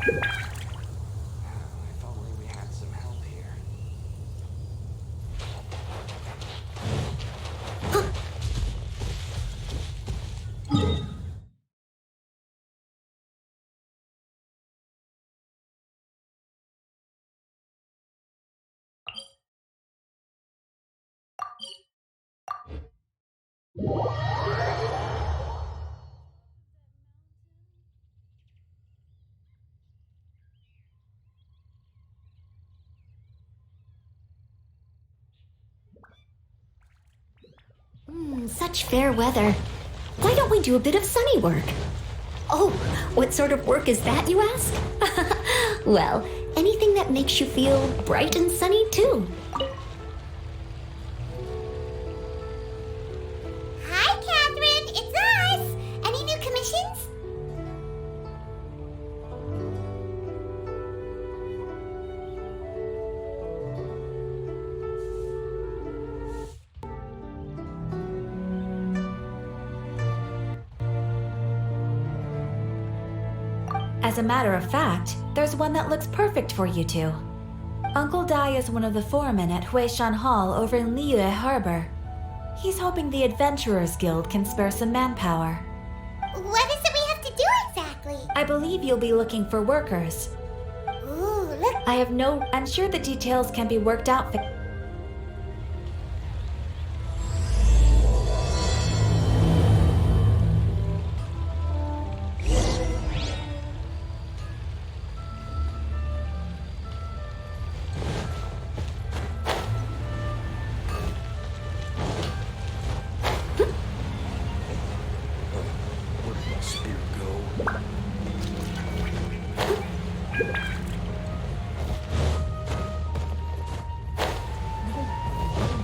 If only we had some help here. Such fair weather. Why don't we do a bit of sunny work? Oh, what sort of work is that, you ask? Well, anything that makes you feel bright and sunny, too. Hi, Catherine. It's us. Any new commissions? As a matter of fact, there's one that looks perfect for you two. Uncle Dai is one of the foremen at Huishan Hall over in Liyue Harbor. He's hoping the Adventurers Guild can spare some manpower. What is it we have to do exactly? I believe you'll be looking for workers. Ooh, look. I'm sure the details can be worked out. Where did my spear go?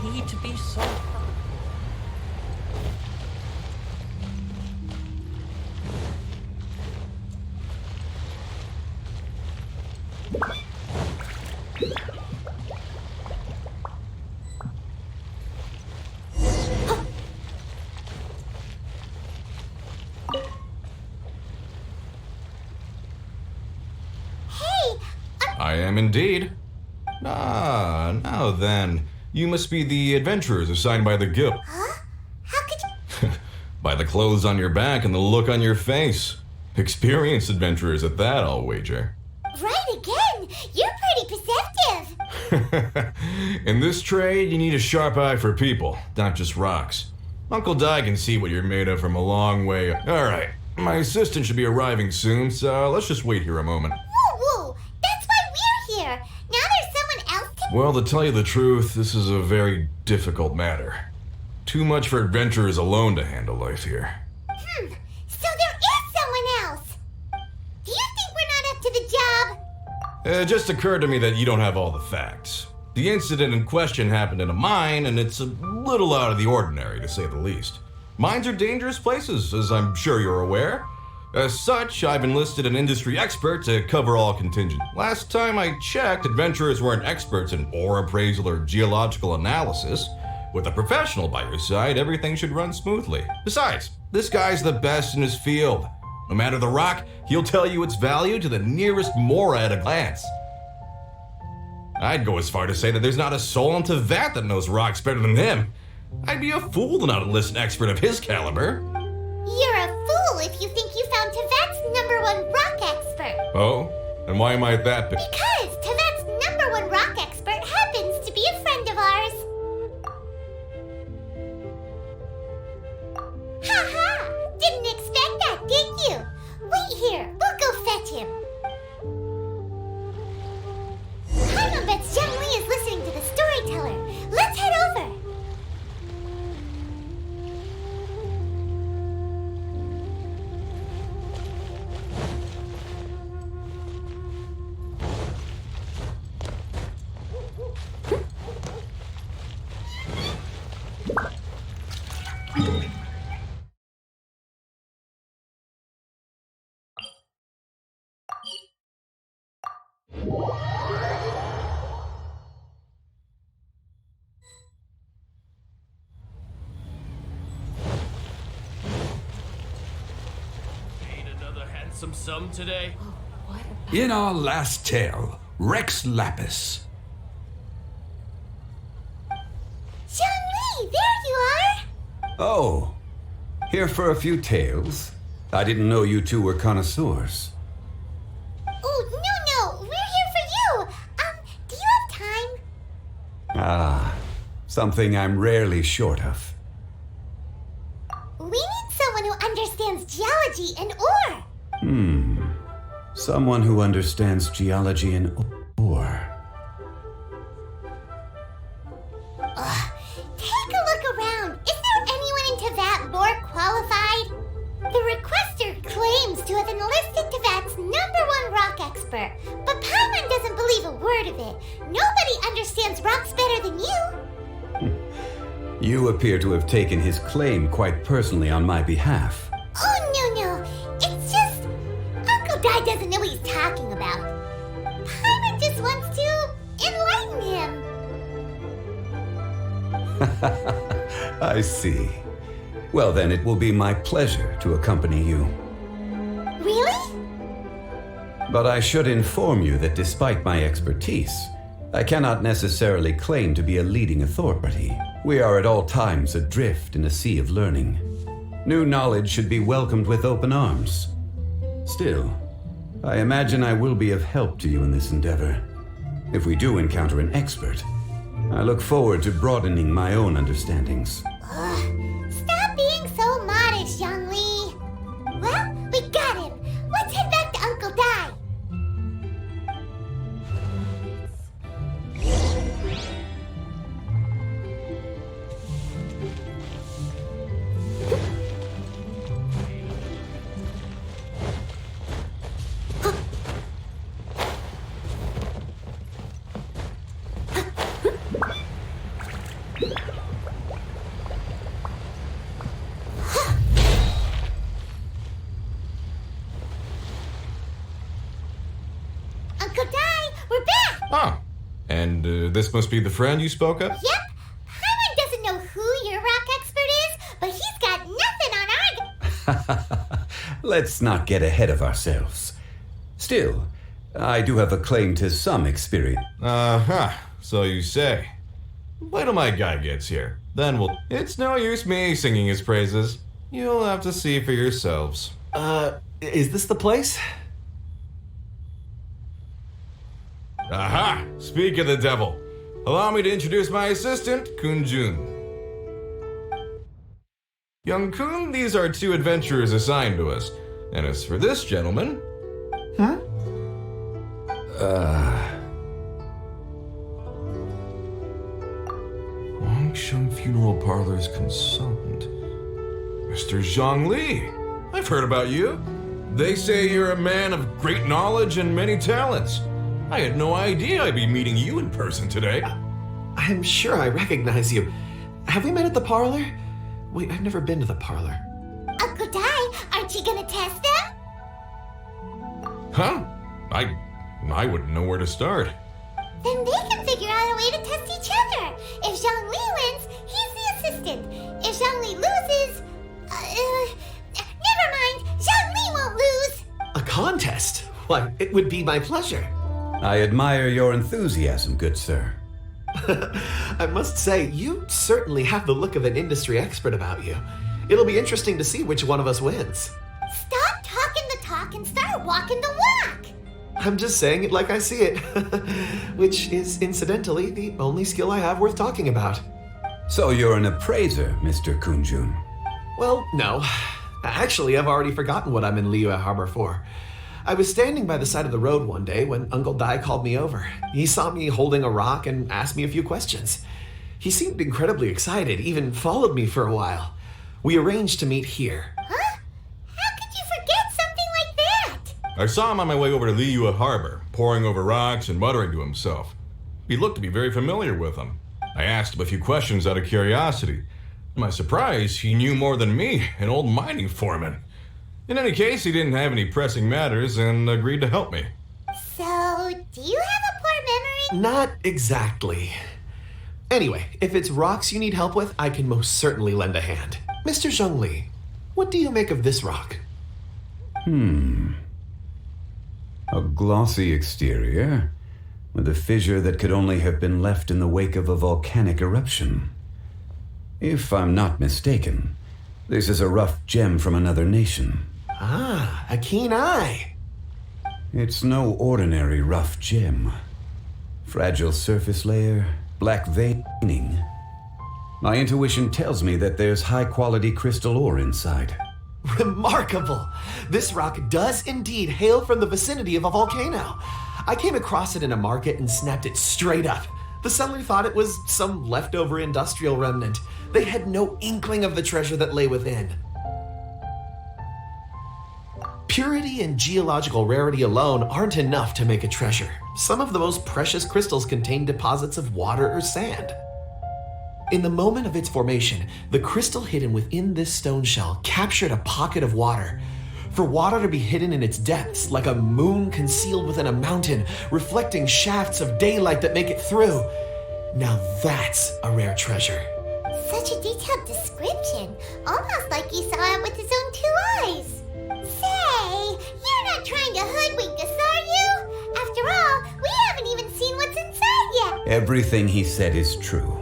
No need to be so hurt. I am indeed. Ah, now then. You must be the adventurers assigned by the guild. Huh? How could you? By the clothes on your back and the look on your face. Experienced adventurers at that, I'll wager. Right again. You're pretty perceptive. In this trade, you need a sharp eye for people, not just rocks. Uncle Dai can see what you're made of from a long way. Alright, my assistant should be arriving soon, so let's just wait here a moment. Woo! That's why we're here. Now there's someone else to... Well, to tell you the truth, this is a very difficult matter. Too much for adventurers alone to handle life here. So there is someone else. Do you think we're not up to the job? It just occurred to me that you don't have all the facts. The incident in question happened in a mine, and it's a little out of the ordinary, to say the least. Mines are dangerous places, as I'm sure you're aware. As such, I've enlisted an industry expert to cover all contingent. Last time I checked, adventurers weren't experts in ore appraisal or geological analysis. With a professional by your side, everything should run smoothly. Besides, this guy's the best in his field. No matter the rock, he'll tell you its value to the nearest mora at a glance. I'd go as far to say that there's not a soul on Tevat that knows rocks better than him. I'd be a fool to not enlist an expert of his caliber. You're a fool if you think you found Tevat's #1 rock expert. Oh? And why might that be? Because Tevat's #1 rock expert happens to be a friend of ours. Ha! Didn't expect that, did you? Wait here. We'll go fetch him. I bet Zhongli is listening to the storyteller. Let's head over. Ain't another handsome sum today? What In our last tale, Rex Lapis. Zhongli, there you are! Oh, here for a few tales. I didn't know you two were connoisseurs. Oh, no, we're here for you! Do you have time? Ah, something I'm rarely short of. We need someone who understands geology and ore! Someone who understands geology and ore. Take a look around. Is there anyone in Teyvat more qualified? The requester claims to have enlisted Teyvat's #1 rock expert, but Paimon doesn't believe a word of it. Nobody understands rocks better than you. You appear to have taken his claim quite personally on my behalf. Oh, no. It's just... Uncle Dai doesn't know what he's talking about. Paimon just wants to enlighten him. I see. Well, then it will be my pleasure to accompany you. Really? But I should inform you that despite my expertise, I cannot necessarily claim to be a leading authority. We are at all times adrift in a sea of learning. New knowledge should be welcomed with open arms. Still, I imagine I will be of help to you in this endeavor. If we do encounter an expert, I look forward to broadening my own understandings. Stop being so modest, Zhongli. Well, we got him. Let's head back to Uncle Dai. Uncle Dai, we're back! Ah, and this must be the friend you spoke of? Yep. Paimon doesn't know who your rock expert is, but he's got nothing on our... Let's not get ahead of ourselves. Still, I do have a claim to some experience. So you say. Wait till my guy gets here. Then we'll... It's no use me singing his praises. You'll have to see for yourselves. Is this the place? Aha! Speak of the devil. Allow me to introduce my assistant, Kunjun. Young Kun, these are 2 adventurers assigned to us. And as for this gentleman... Longsheng Funeral Parlor's consultant. Mr. Zhongli. I've heard about you. They say you're a man of great knowledge and many talents. I had no idea I'd be meeting you in person today. I'm sure I recognize you. Have we met at the parlor? Wait, I've never been to the parlor. Uncle Dai, aren't you gonna test them? Huh? I wouldn't know where to start. Then they can figure out a way to test each other. If Zhongli wins, he's the assistant. If Zhongli loses... never mind, Zhongli won't lose. A contest? Why, it would be my pleasure. I admire your enthusiasm, good sir. I must say, you certainly have the look of an industry expert about you. It'll be interesting to see which one of us wins. Stop talking the talk and start walking the walk. I'm just saying it like I see it, which is incidentally the only skill I have worth talking about. So you're an appraiser, Mr. Kunjun. Well, no. Actually, I've already forgotten what I'm in Liyue Harbor for. I was standing by the side of the road one day when Uncle Dai called me over. He saw me holding a rock and asked me a few questions. He seemed incredibly excited, even followed me for a while. We arranged to meet here. Huh? How could you forget something like that? I saw him on my way over to Liyue Harbor, poring over rocks and muttering to himself. He looked to be very familiar with them. I asked him a few questions out of curiosity. To my surprise, he knew more than me, an old mining foreman. In any case, he didn't have any pressing matters and agreed to help me. So, do you have a poor memory? Not exactly. Anyway, if it's rocks you need help with, I can most certainly lend a hand. Mr. Zhongli, what do you make of this rock? A glossy exterior, with a fissure that could only have been left in the wake of a volcanic eruption. If I'm not mistaken, this is a rough gem from another nation. Ah, a keen eye. It's no ordinary rough gem. Fragile surface layer, black veining. My intuition tells me that there's high-quality crystal ore inside. Remarkable! This rock does indeed hail from the vicinity of a volcano. I came across it in a market and snapped it straight up. The seller thought it was some leftover industrial remnant. They had no inkling of the treasure that lay within. Purity and geological rarity alone aren't enough to make a treasure. Some of the most precious crystals contain deposits of water or sand. In the moment of its formation, the crystal hidden within this stone shell captured a pocket of water. For water to be hidden in its depths, like a moon concealed within a mountain, reflecting shafts of daylight that make it through. Now that's a rare treasure. Such a detailed description, almost like he saw it with his own 2 eyes. Say, you're not trying to hoodwink us, are you? After all, we haven't even seen what's inside yet. Everything he said is true.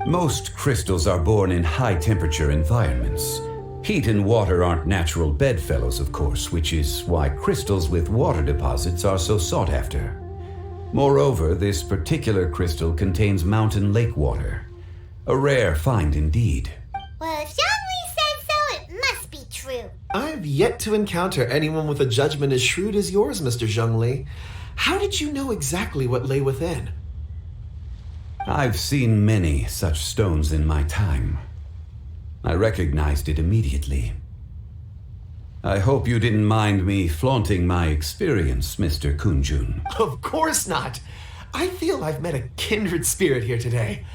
Most crystals are born in high-temperature environments. Heat and water aren't natural bedfellows, of course, which is why crystals with water deposits are so sought after. Moreover, this particular crystal contains mountain lake water. A rare find indeed. Well, if Zhongli said so, it must be true. I've yet to encounter anyone with a judgment as shrewd as yours, Mr. Zhongli. How did you know exactly what lay within? I've seen many such stones in my time. I recognized it immediately. I hope you didn't mind me flaunting my experience, Mr. Kunjun. Of course not. I feel I've met a kindred spirit here today.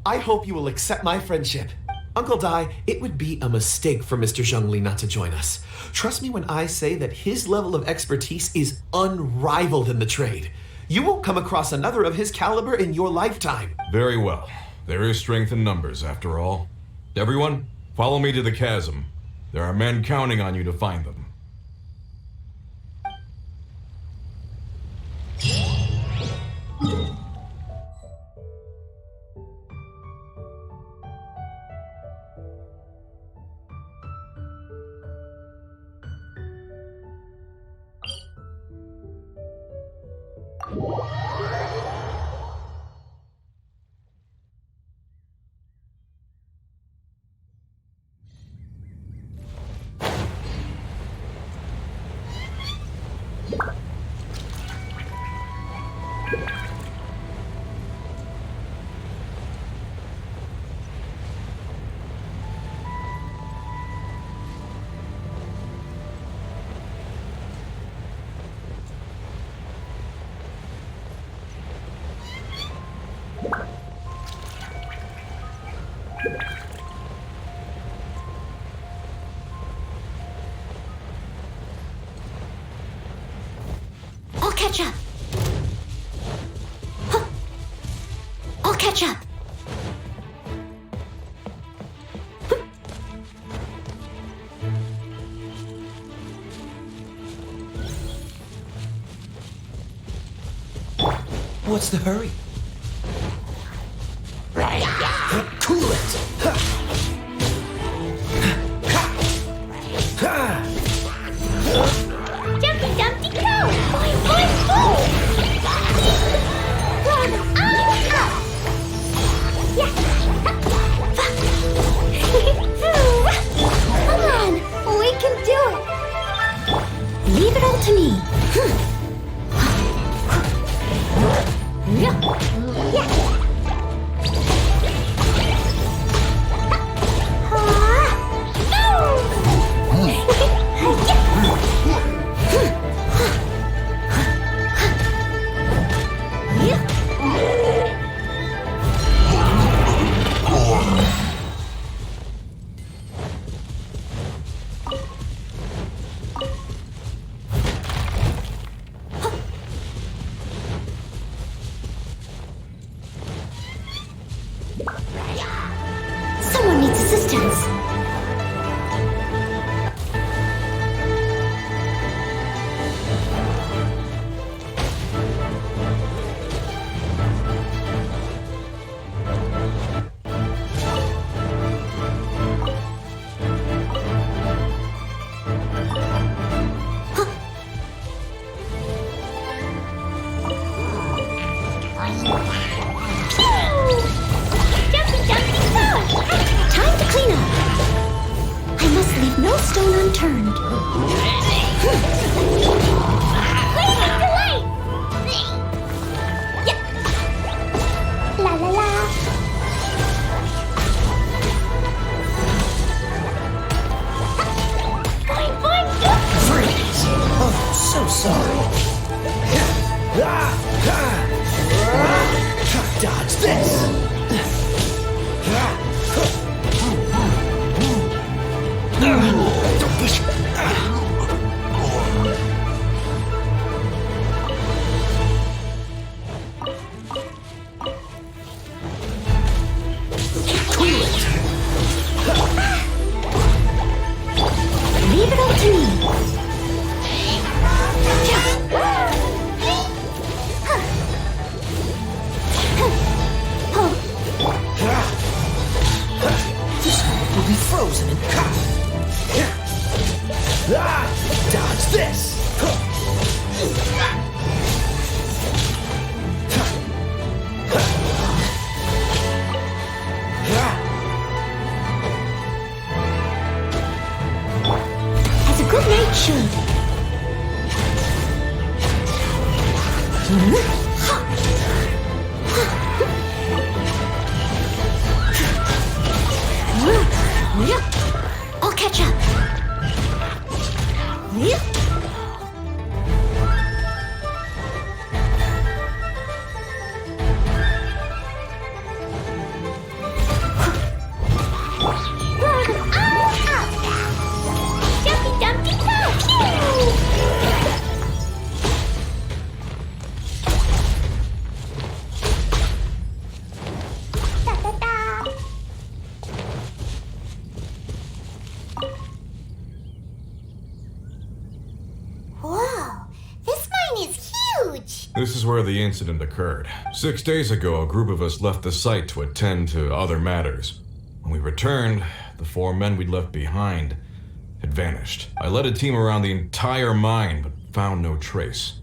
I hope you will accept my friendship. Uncle Dai, it would be a mistake for Mr. Zhongli not to join us. Trust me when I say that his level of expertise is unrivaled in the trade. You won't come across another of his caliber in your lifetime. Very well. There is strength in numbers, after all. Everyone, follow me to the chasm. There are men counting on you to find them. I'll catch up. Huh. I'll catch up. What's the hurry? Cool it! Jumpy Dumpty Go! Boing, boing, boing! Run on up! Yeah! Come on! We can do it! Leave it all to me. Yeah! Jumpy, jumpy, stone! Time to clean up. I must leave no stone unturned. Blazing delight! Yeah. La la la. Boing, boing, boing. Freeze! Oh, so sorry. Dodge this! Don't push. Leave it up to me. This will be frozen and dodge this! As a good knight should. I'll catch up. Roar them all up. Jumpy, jumpy, stone! Da da da. Whoa, this mine is huge! This is where the incident occurred. 6 days ago, a group of us left the site to attend to other matters. When we returned, the 4 men we'd left behind had vanished. I led a team around the entire mine, but found no trace.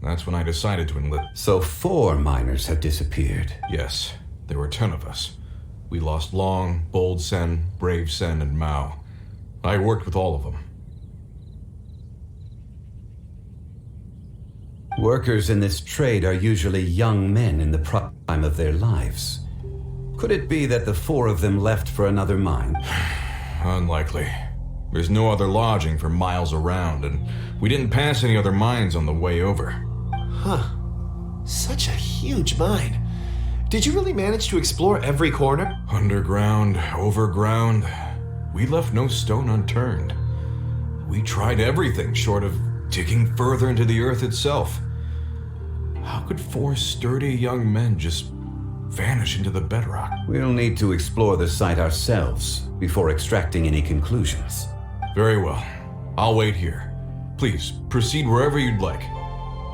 That's when I decided to enlist. So 4 miners have disappeared. Yes, there were 10 of us. We lost Long, Bold Sen, Brave Sen, and Mao. I worked with all of them. Workers in this trade are usually young men in the prime of their lives. Could it be that the 4 of them left for another mine? Unlikely. There's no other lodging for miles around, and we didn't pass any other mines on the way over. Huh. Such a huge mine. Did you really manage to explore every corner? Underground, overground, we left no stone unturned. We tried everything short of digging further into the earth itself. How could 4 sturdy young men just vanish into the bedrock? We'll need to explore the site ourselves before extracting any conclusions. Very well. I'll wait here. Please, proceed wherever you'd like.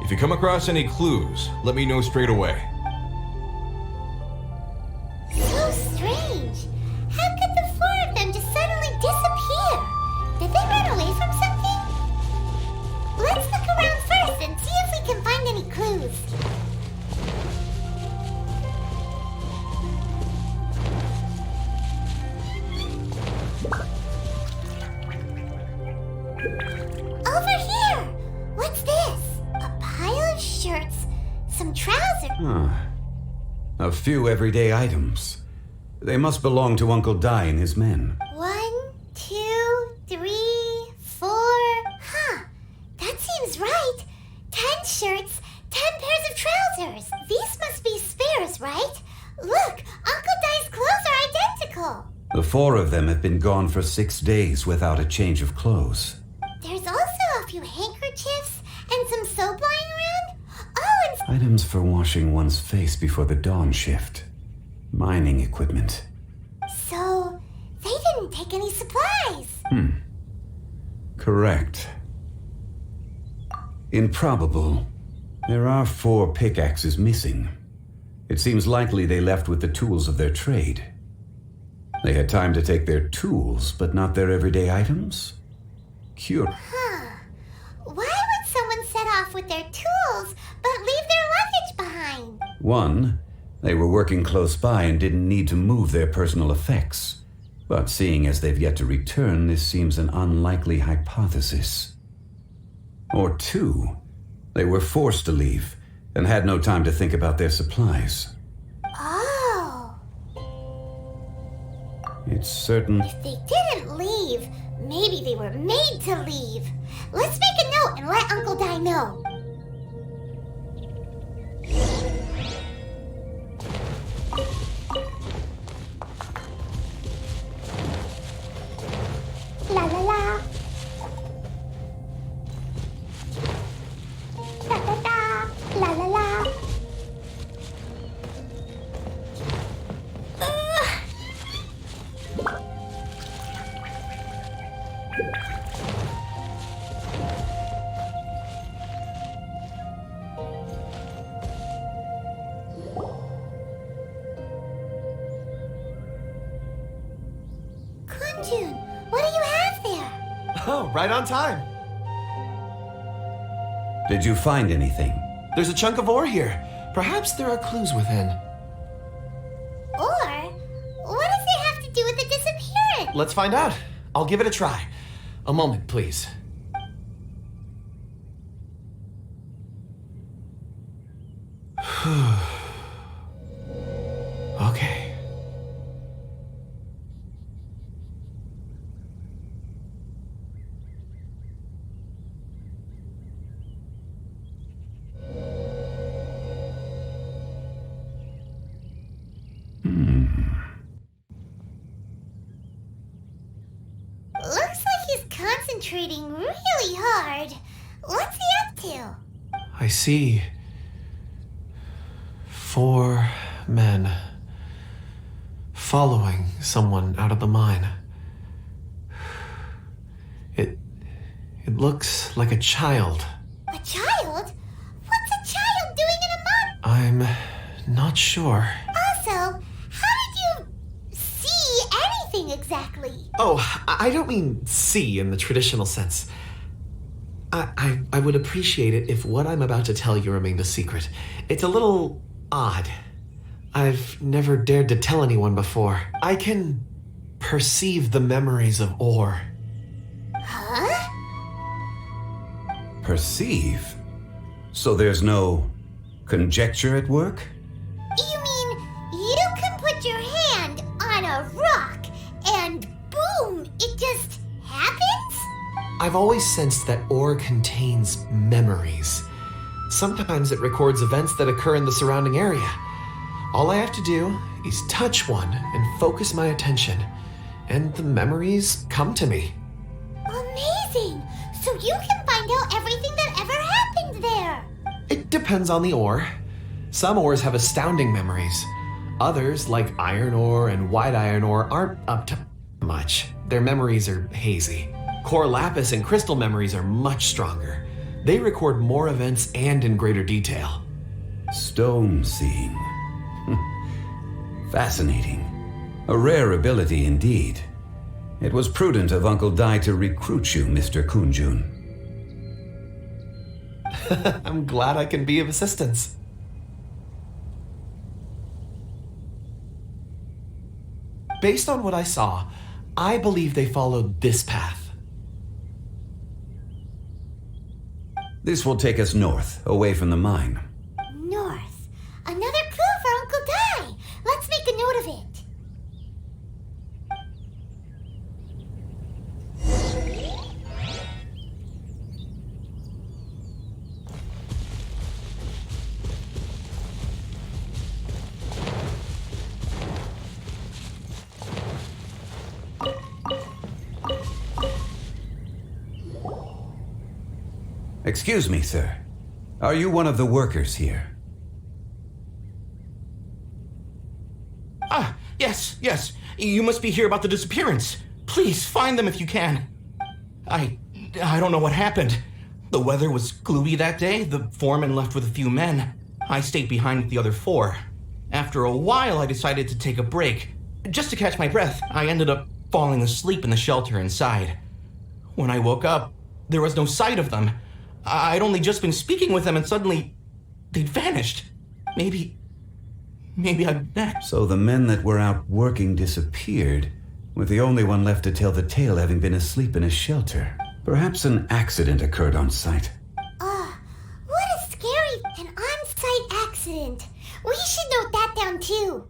If you come across any clues, let me know straight away. So strange. How could the 4 of them just suddenly disappear? Did they run away from something? Let's look around first and see if we can find any clues. Over here! What's this? A pile of shirts, some trousers. A few everyday items. They must belong to Uncle Dai and his men. 1, 2, 3, 4. Huh. That seems right. 10 shirts, 10 pairs of trousers. These must be spares, right? Look, Uncle Dai's clothes are identical. The 4 of them have been gone for 6 days without a change of clothes. There's also a few handkerchiefs and some soap lying around. Oh, and Items for washing one's face before the dawn shift. Mining equipment. so they didn't take any supplies. Correct. Improbable. There are 4 pickaxes missing. It seems likely they left with the tools of their trade. They had time to take their tools, but not their everyday items? Why would someone set off with their tools but leave their luggage behind? One, they were working close by and didn't need to move their personal effects. But seeing as they've yet to return, this seems an unlikely hypothesis. Or two, they were forced to leave and had no time to think about their supplies. Oh. It's certain... If they didn't leave, maybe they were made to leave. Let's make a note and let Uncle Dai know. La la la. Da da da. La la la. Kunjun, what do you have there? Oh, right on time. Did you find anything? There's a chunk of ore here. Perhaps there are clues within. Or, what does it have to do with the disappearance? Let's find out. I'll give it a try. A moment, please. Okay. Looks like he's concentrating really hard. What's he up to? I see 4 men following someone out of the mine. It looks like a child. A child? What's a child doing in a mine? I'm not sure. Also, how did you see anything exactly? Oh, I don't mean see in the traditional sense. I would appreciate it if what I'm about to tell you remained a secret. It's a little odd. I've never dared to tell anyone before. I can perceive the memories of ore. Huh? Perceive? So there's no conjecture at work? You mean you can put your hand on a rock and boom, it just happens? I've always sensed that ore contains memories. Sometimes it records events that occur in the surrounding area. All I have to do is touch one and focus my attention, and the memories come to me. Amazing! So you can find out everything that ever happened there. It depends on the ore. Some ores have astounding memories. Others, like iron ore and white iron ore, aren't up to much. Their memories are hazy. Core lapis and crystal memories are much stronger. They record more events and in greater detail. Stone seeing. Fascinating. A rare ability indeed. It was prudent of Uncle Dai to recruit you, Mr. Kunjun. I'm glad I can be of assistance. Based on what I saw, I believe they followed this path. This will take us north, away from the mine. North. Another clue for Uncle Dai. Let's make a note of it. Excuse me, sir. Are you one of the workers here? Ah, yes. You must be here about the disappearance. Please, find them if you can. I don't know what happened. The weather was gloomy that day. The foreman left with a few men. I stayed behind with the other 4. After a while, I decided to take a break. Just to catch my breath, I ended up falling asleep in the shelter inside. When I woke up, there was no sight of them. I'd only just been speaking with them and suddenly they'd vanished. Maybe maybe I'm next. So the men that were out working disappeared, with the only one left to tell the tale having been asleep in a shelter. Perhaps an accident occurred on site. What a scary and on-site accident. We should note that down too.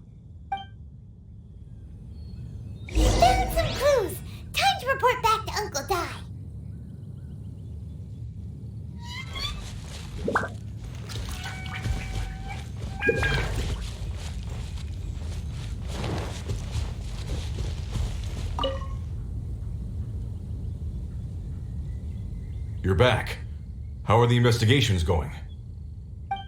Found some clues. Time to report back to Uncle Di. You're back. How are the investigations going?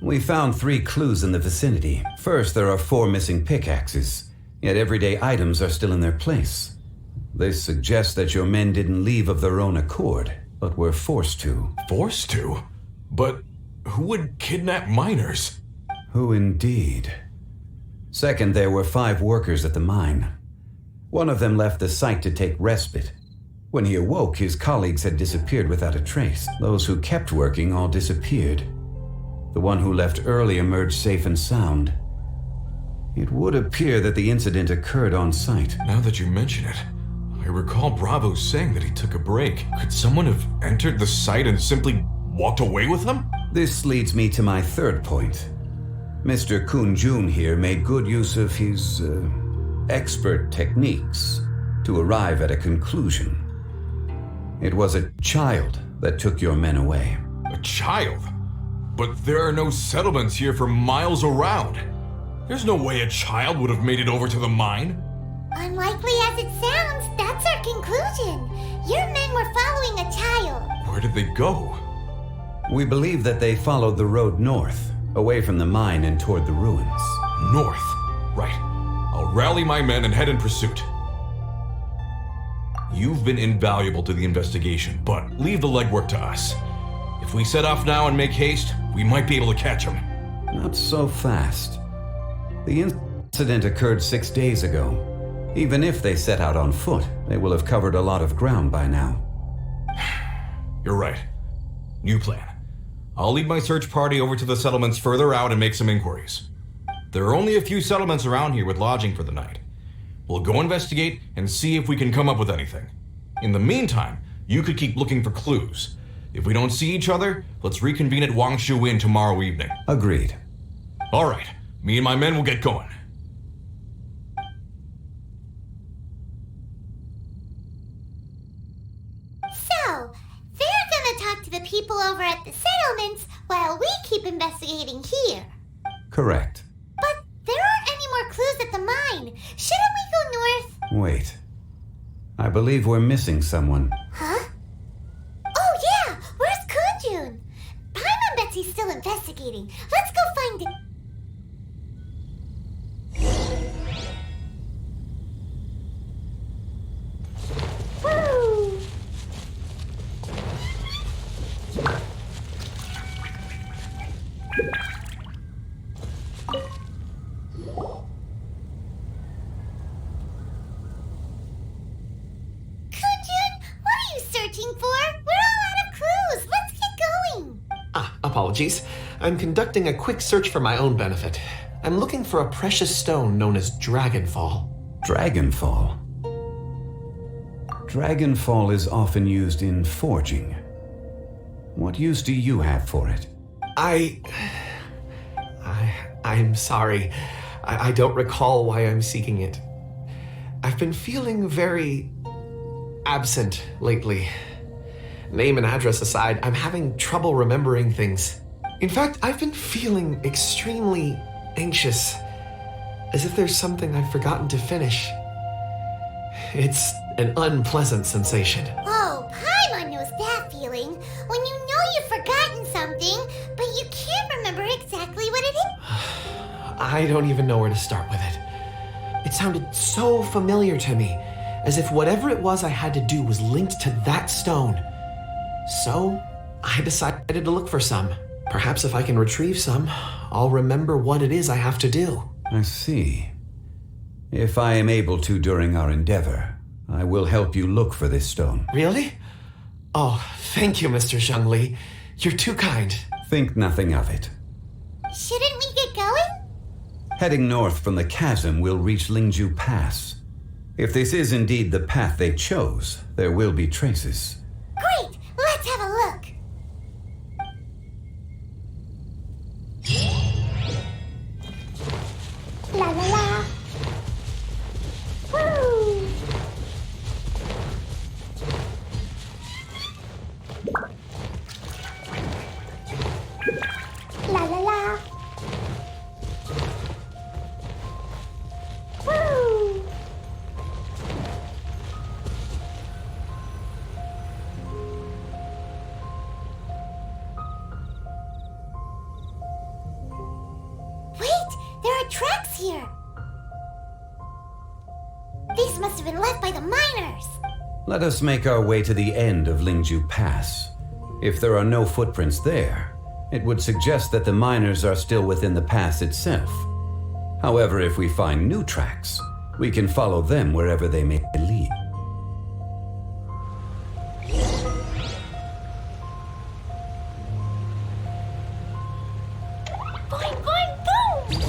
We found 3 clues in the vicinity. First, there are 4 missing pickaxes, yet everyday items are still in their place. This suggests that your men didn't leave of their own accord, but were forced to. Forced to? But who would kidnap miners? Who indeed? Second, there were 5 workers at the mine. One of them left the site to take respite. When he awoke, his colleagues had disappeared without a trace. Those who kept working all disappeared. The one who left early emerged safe and sound. It would appear that the incident occurred on site. Now that you mention it, I recall Bravo saying that he took a break. Could someone have entered the site and simply walked away with him? This leads me to my third point. Mr. Kun-jun here made good use of his expert techniques to arrive at a conclusion. It was a child that took your men away. A child? But there are no settlements here for miles around. There's no way a child would have made it over to the mine. Unlikely as it sounds, that's our conclusion. Your men were following a child. Where did they go? We believe that they followed the road north, away from the mine and toward the ruins. North. Right. I'll rally my men and head in pursuit. You've been invaluable to the investigation, but leave the legwork to us. If we set off now and make haste, we might be able to catch him. Not so fast. The incident occurred 6 days ago. Even if they set out on foot, they will have covered a lot of ground by now. You're right. New plan. I'll lead my search party over to the settlements further out and make some inquiries. There are only a few settlements around here with lodging for the night. We'll go investigate and see if we can come up with anything. In the meantime, you could keep looking for clues. If we don't see each other, let's reconvene at Wangshu Inn tomorrow evening. Agreed. All right. Me and my men will get going. So, they're gonna talk to the people over at the settlements while we keep investigating here. Correct. But there aren't any more clues at the mine. Shouldn't we go north? Wait. I believe we're missing someone. Huh? Oh yeah! Where's Kunjun? Paimon bets he's still investigating. Let's go find him. Woo! Searching for? We're all out of clues. Let's get going. Apologies. I'm conducting a quick search for my own benefit. I'm looking for a precious stone known as Dragonfall. Dragonfall? Dragonfall is often used in forging. What use do you have for it? I'm sorry. I don't recall why I'm seeking it. I've been feeling very absent lately. Name and address aside, I'm having trouble remembering things. In fact, I've been feeling extremely anxious, as if there's something I've forgotten to finish. It's an unpleasant sensation. Oh, Paimon knows that feeling. When you know you've forgotten something, but you can't remember exactly what it is. I don't even know where to start with it. It sounded so familiar to me, as if whatever it was I had to do was linked to that stone. So, I decided to look for some. Perhaps if I can retrieve some, I'll remember what it is I have to do. I see. If I am able to during our endeavor, I will help you look for this stone. Really? Oh, thank you, Mr. Zhongli. You're too kind. Think nothing of it. Shouldn't we get going? Heading north from the chasm, we'll reach Lingju Pass. If this is indeed the path they chose, there will be traces. Great! Let's have a look! La la la! Woo! La la la! Woo! Wait! There are tracks here! These must have been left by the miners! Let us make our way to the end of Lingju Pass. If there are no footprints there, it would suggest that the miners are still within the pass itself. However, if we find new tracks, we can follow them wherever they may lead. Boing, boing, boom!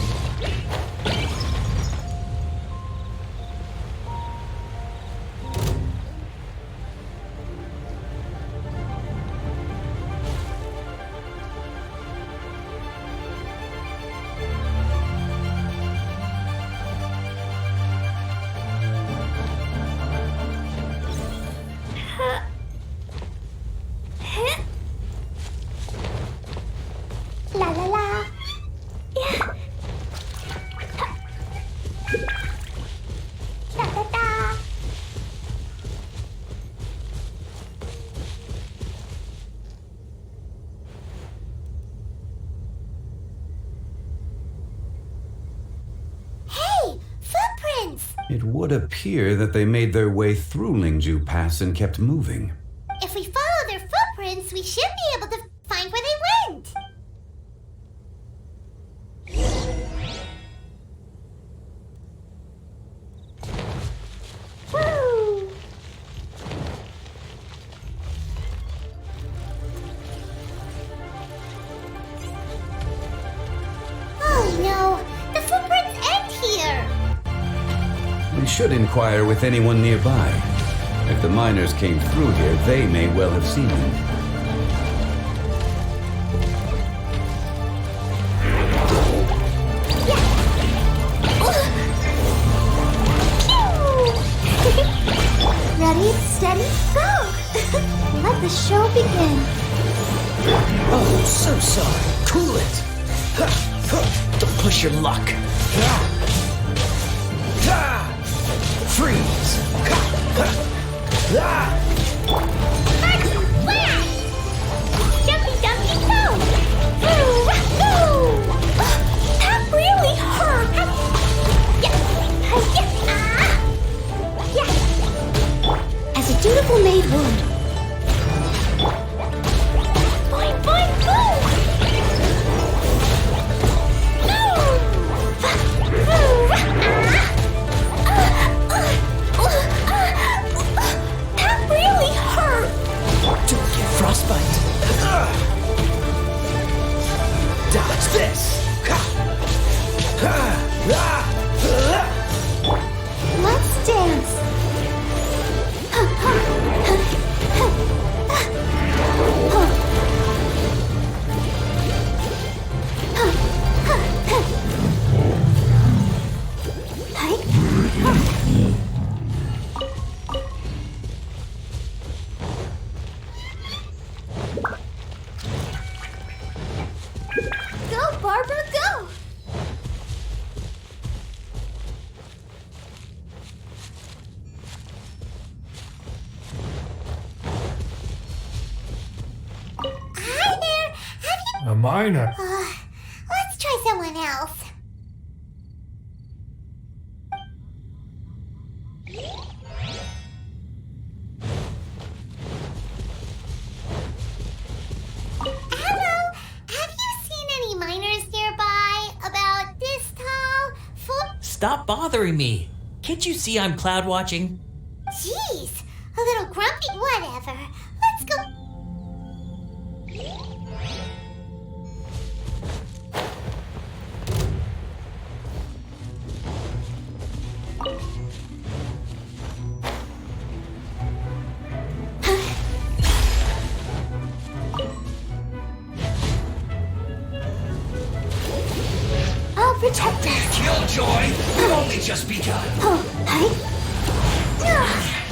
La la la. Yeah. Da da da. Hey, footprints! It would appear that they made their way through Lingju Pass and kept moving. If we follow their footprints, we should be able to find where they went. Woo! Oh no! The footprints end here! We should inquire with anyone nearby. If the miners came through here, they may well have seen them. Ready, steady, go! Let the show begin. Oh, so sorry. Cool it. Don't push your luck. Freeze. Jumpy, jumpy, go! That really hurt! As a dutiful maid would. Boing, boing, boom! That really hurt! Don't get frostbite. Dodge this. Let's dance! Go, Barbara, go! Hi there! Have you... A miner. Let's try someone else. Hello! Have you seen any miners nearby about this tall, full... Stop bothering me. Can't you see I'm cloud watching? Jeez! A little grumpy... Whatever. Let's go... protect us. Killjoy, you've only just begun. Oh, hi.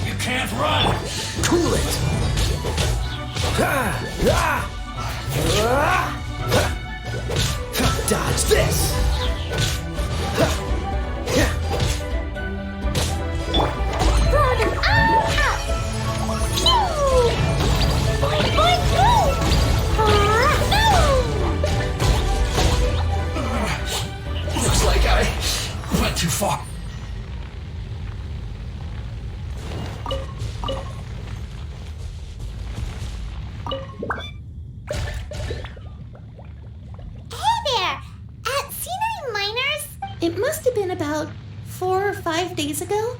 You can't run. Cool it. Dodge this. Throw them all out. Pew! Boing, boing, boom! Boom! Looks like I went too far. Hey there! Seen any miners? It must have been about 4 or 5 days ago.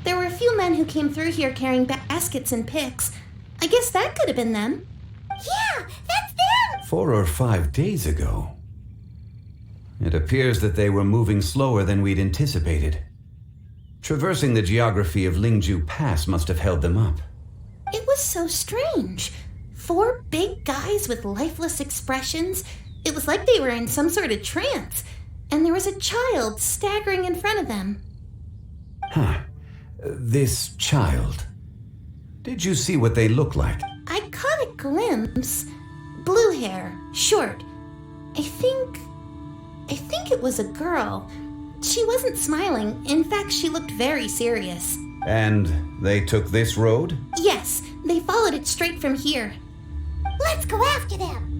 There were a few men who came through here carrying baskets and picks. I guess that could have been them. Yeah, that's them! 4 or 5 days ago. It appears that they were moving slower than we'd anticipated. Traversing the geography of Lingju Pass must have held them up. It was so strange. 4 big guys with lifeless expressions. It was like they were in some sort of trance. And there was a child staggering in front of them. Huh. This child. Did you see what they look like? I caught a glimpse. Blue hair, short. I think it was a girl. She wasn't smiling. In fact, she looked very serious. And they took this road? Yes, they followed it straight from here. Let's go after them!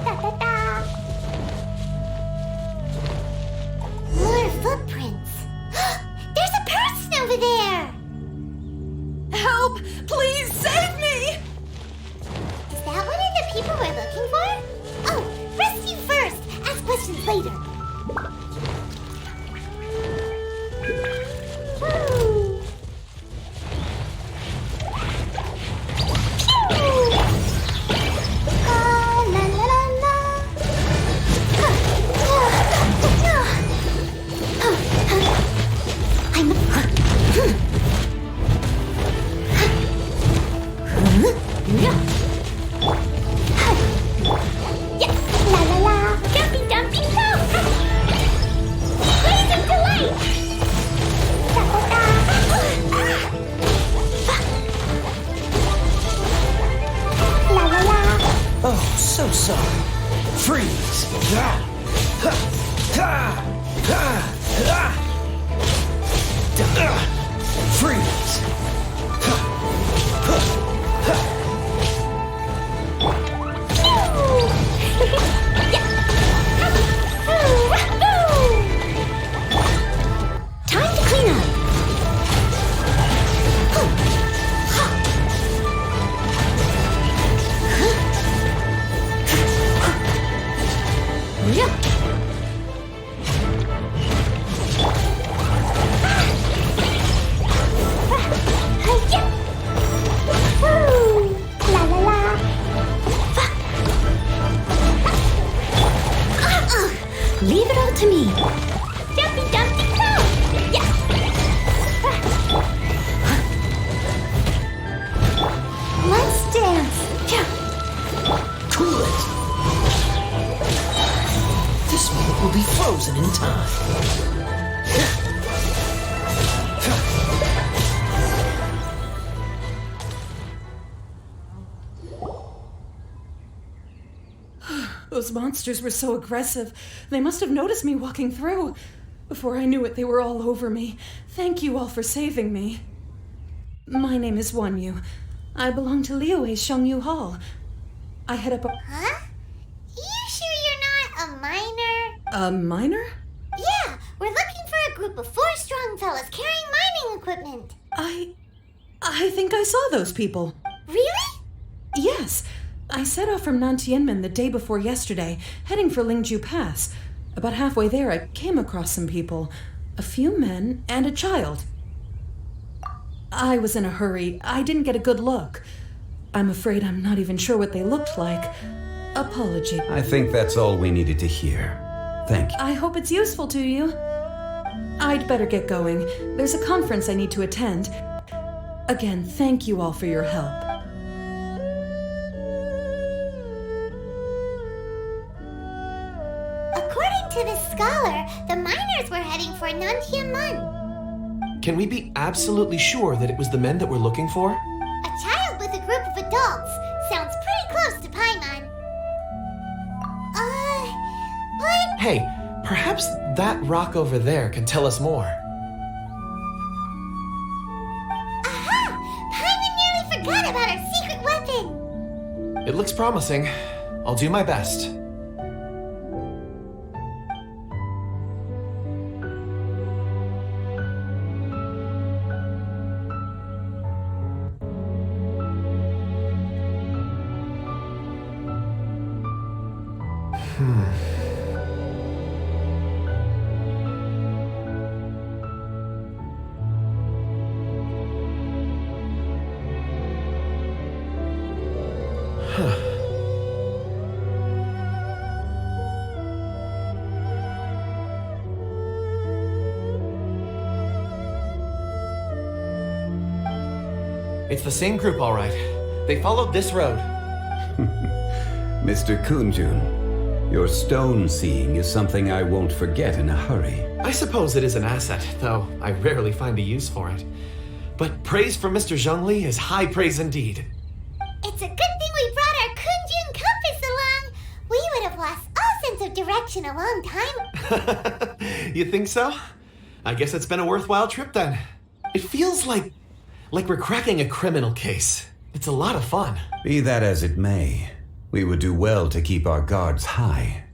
Da-da-da. More footprints. There's a person over there. Help! Please save me! Is that one of the people we're looking for? Oh, rescue first. Ask questions later. Woo. Pew. Ah, la la la la. La la la. Jumpy dumpy jump. Blazing delight. Da da da. La la la. Oh, so sorry. Freeze. Ah. Ha. Ha. Ha. Ha. Freeze. Ha. Ha. Ha. Time to clean up. La la la. Leave it all to me. Jumpy dumpy jump. Yeah. Let's dance. Cool it. This moment will be frozen in time. Those monsters were so aggressive. They must have noticed me walking through. Before I knew it, they were all over me. Thank you all for saving me. My name is Wanyu. I belong to Liyue's Shengyu Hall. I head up Huh? You sure you're not a miner? a miner? Yeah, we're looking for a group of 4 strong fellas carrying mining equipment. I think I saw those people. Really? Yes. I set off from Nantianmen the day before yesterday, heading for Lingju Pass. About halfway there, I came across some people. A few men and a child. I was in a hurry. I didn't get a good look. I'm afraid I'm not even sure what they looked like. Apology. I think that's all we needed to hear. Thank you. I hope it's useful to you. I'd better get going. There's a conference I need to attend. Again, thank you all for your help. According to this scholar, the miners were heading for Nantianmen. Can we be absolutely sure that it was the men that we're looking for? A child with a group of adults. Sounds pretty close to Paimon. But... Hey, perhaps that rock over there can tell us more. Aha! Paimon nearly forgot about our secret weapon. It looks promising. I'll do my best. It's the same group, all right. They followed this road. Mr. Kunjun, your stone seeing is something I won't forget in a hurry. I suppose it is an asset, though I rarely find a use for it. But praise for Mr. Zhongli is high praise indeed. It's a good thing we brought our Kunjun compass along. We would have lost all sense of direction a long time. You think so? I guess it's been a worthwhile trip then. It feels like we're cracking a criminal case. It's a lot of fun. Be that as it may, we would do well to keep our guards high.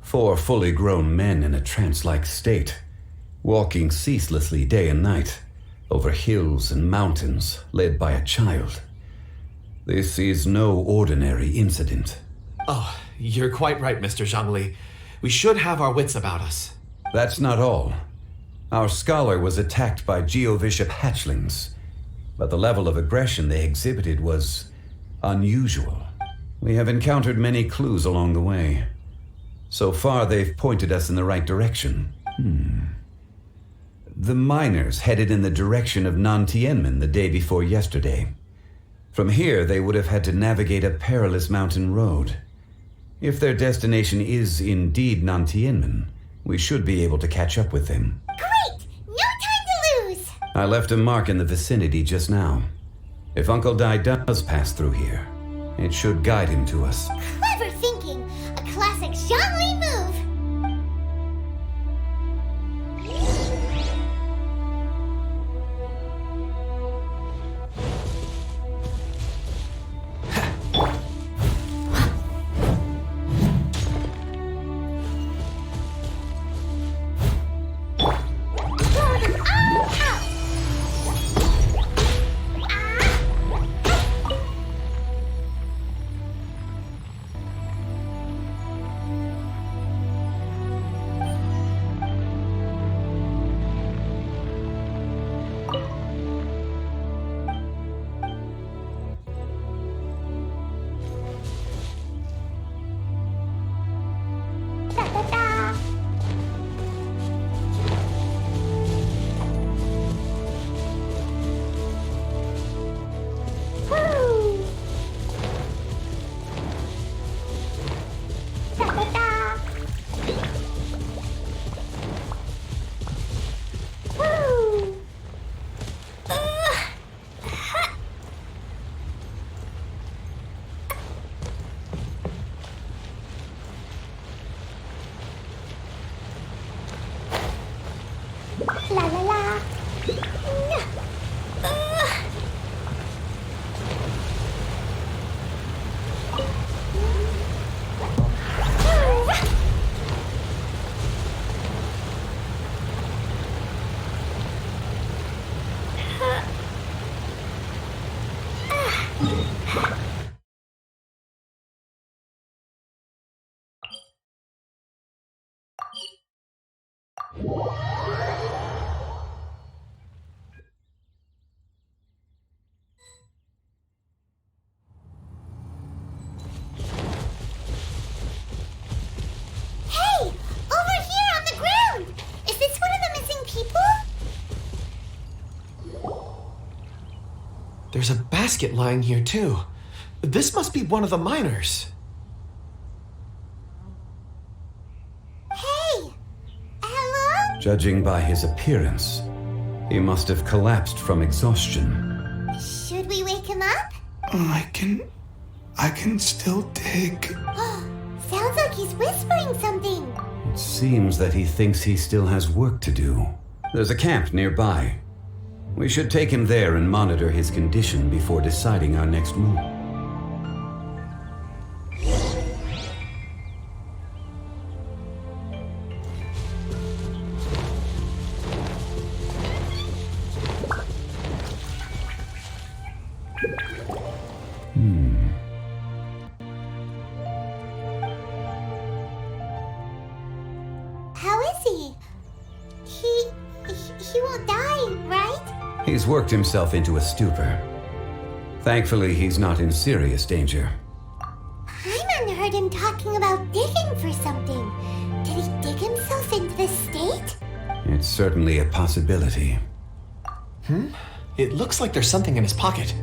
4 fully grown men in a trance-like state, walking ceaselessly day and night, over hills and mountains, led by a child. This is no ordinary incident. Oh, you're quite right, Mr. Zhongli. We should have our wits about us. That's not all. Our scholar was attacked by Geovishap hatchlings, but the level of aggression they exhibited was unusual. We have encountered many clues along the way. So far, they've pointed us in the right direction. The miners headed in the direction of Nantianmen the day before yesterday. From here, they would have had to navigate a perilous mountain road. If their destination is indeed Nantianmen, we should be able to catch up with them. Great! No time to lose! I left a mark in the vicinity just now. If Uncle Dai does pass through here, it should guide him to us. Clever thinking! A classic Zhongli move! Hey! Over here on the ground! Is this one of the missing people? There's a basket lying here, too. This must be one of the miners. Hey! Hello? Judging by his appearance, he must have collapsed from exhaustion. Should we wake him up? I can still dig. Sounds like he's whispering something. It seems that he thinks he still has work to do. There's a camp nearby. We should take him there and monitor his condition before deciding our next move. How is he? He won't die, right? He's worked himself into a stupor. Thankfully, he's not in serious danger. Paimon heard him talking about digging for something. Did he dig himself into this state? It's certainly a possibility. It looks like there's something in his pocket.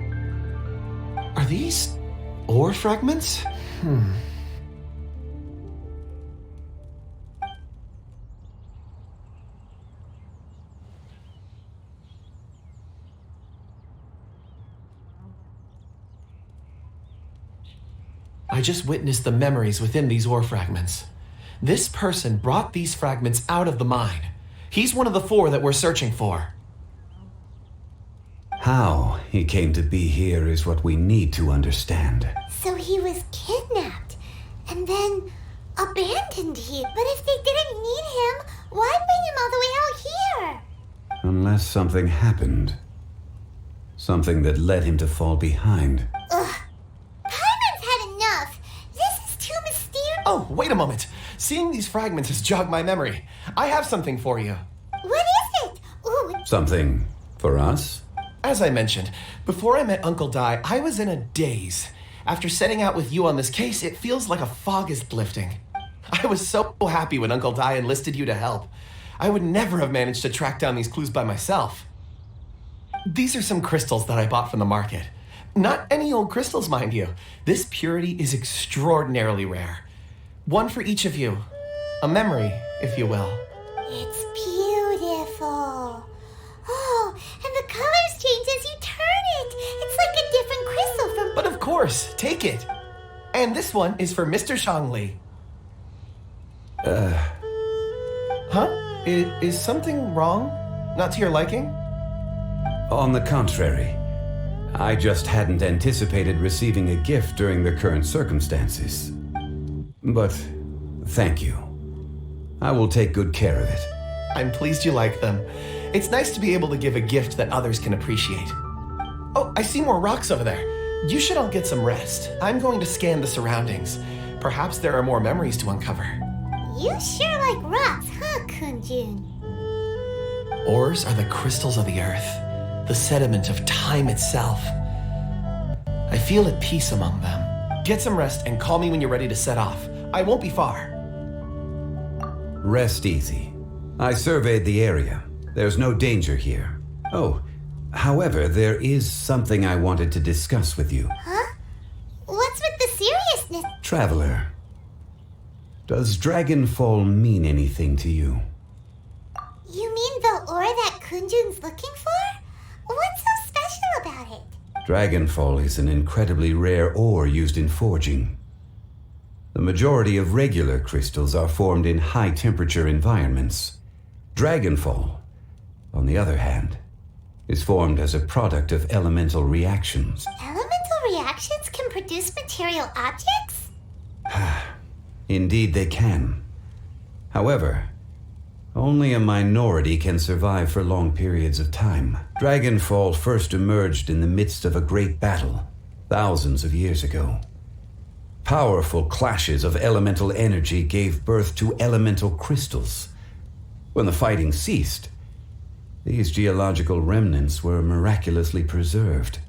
Are these ore fragments? I just witnessed the memories within these ore fragments. This person brought these fragments out of the mine. He's one of the 4 that we're searching for. How he came to be here is what we need to understand. So he was kidnapped and then abandoned here. But if they didn't need him, why bring him all the way out here? Unless something happened. Something that led him to fall behind. Ugh. Paimon's had enough. This is too mysterious. Oh, wait a moment. Seeing these fragments has jogged my memory. I have something for you. What is it? Ooh, Something for us? As I mentioned, before I met Uncle Dai, I was in a daze. After setting out with you on this case, it feels like a fog is lifting. I was so happy when Uncle Dai enlisted you to help. I would never have managed to track down these clues by myself. These are some crystals that I bought from the market. Not any old crystals, mind you. This purity is extraordinarily rare. One for each of you. A memory, if you will. it's beautiful. Oh, and the colors change as you turn it. It's like a different crystal from... But of course, take it. And this one is for Mr. Zhongli. Huh? Is something wrong? Not to your liking? On the contrary, I just hadn't anticipated receiving a gift during the current circumstances. But thank you. I will take good care of it. I'm pleased you like them. It's nice to be able to give a gift that others can appreciate. Oh, I see more rocks over there. You should all get some rest. I'm going to scan the surroundings. Perhaps there are more memories to uncover. You sure like rocks, huh, Kunjun? Ores are the crystals of the earth, the sediment of time itself. I feel at peace among them. Get some rest and call me when you're ready to set off. I won't be far. Rest easy. I surveyed the area. There's no danger here. Oh, however, there is something I wanted to discuss with you. Huh? What's with the seriousness? Traveler, does Dragonfall mean anything to you? You mean the ore that Kunjun's looking for? What's so special about it? Dragonfall is an incredibly rare ore used in forging. The majority of regular crystals are formed in high-temperature environments. Dragonfall, on the other hand, is formed as a product of elemental reactions. Elemental reactions can produce material objects? Indeed they can. However, only a minority can survive for long periods of time. Dragonfall first emerged in the midst of a great battle, thousands of years ago. Powerful clashes of elemental energy gave birth to elemental crystals. When the fighting ceased, these geological remnants were miraculously preserved.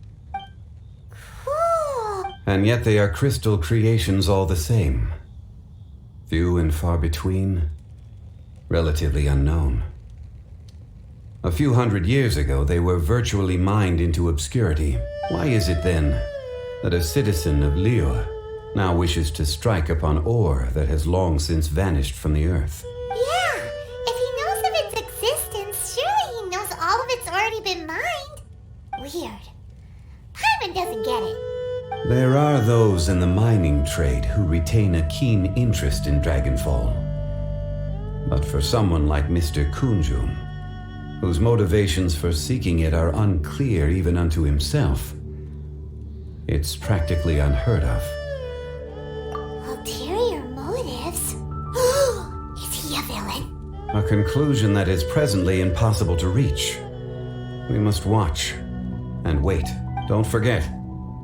Cool. And yet they are crystal creations all the same. Few and far between, relatively unknown. A few hundred years ago, they were virtually mined into obscurity. Why is it then that a citizen of Liyue now wishes to strike upon ore that has long since vanished from the earth? Yeah, if he knows of its existence, surely he knows all of it's already been mined. Weird. Paimon doesn't get it. There are those in the mining trade who retain a keen interest in Dragonfall. But for someone like Mr. Kunjun, whose motivations for seeking it are unclear even unto himself, it's practically unheard of. Ulterior motives? Is he a villain? A conclusion that is presently impossible to reach. We must watch and wait. Don't forget,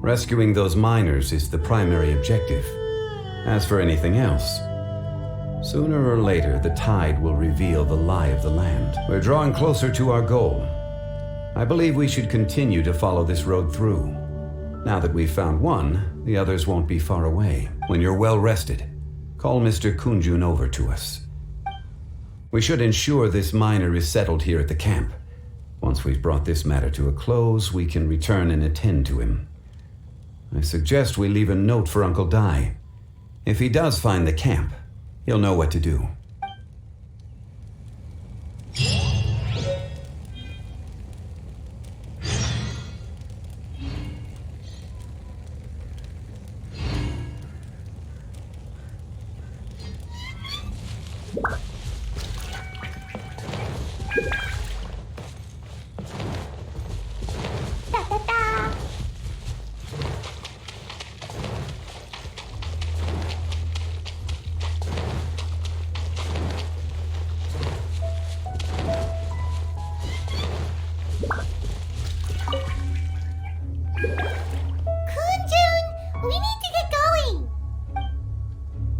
rescuing those miners is the primary objective. As for anything else, sooner or later the tide will reveal the lie of the land. We're drawing closer to our goal. I believe we should continue to follow this road through. Now that we've found one, the others won't be far away. When you're well rested, call Mr. Kunjun over to us. We should ensure this miner is settled here at the camp. Once we've brought this matter to a close, we can return and attend to him. I suggest we leave a note for Uncle Dai. If he does find the camp, he'll know what to do.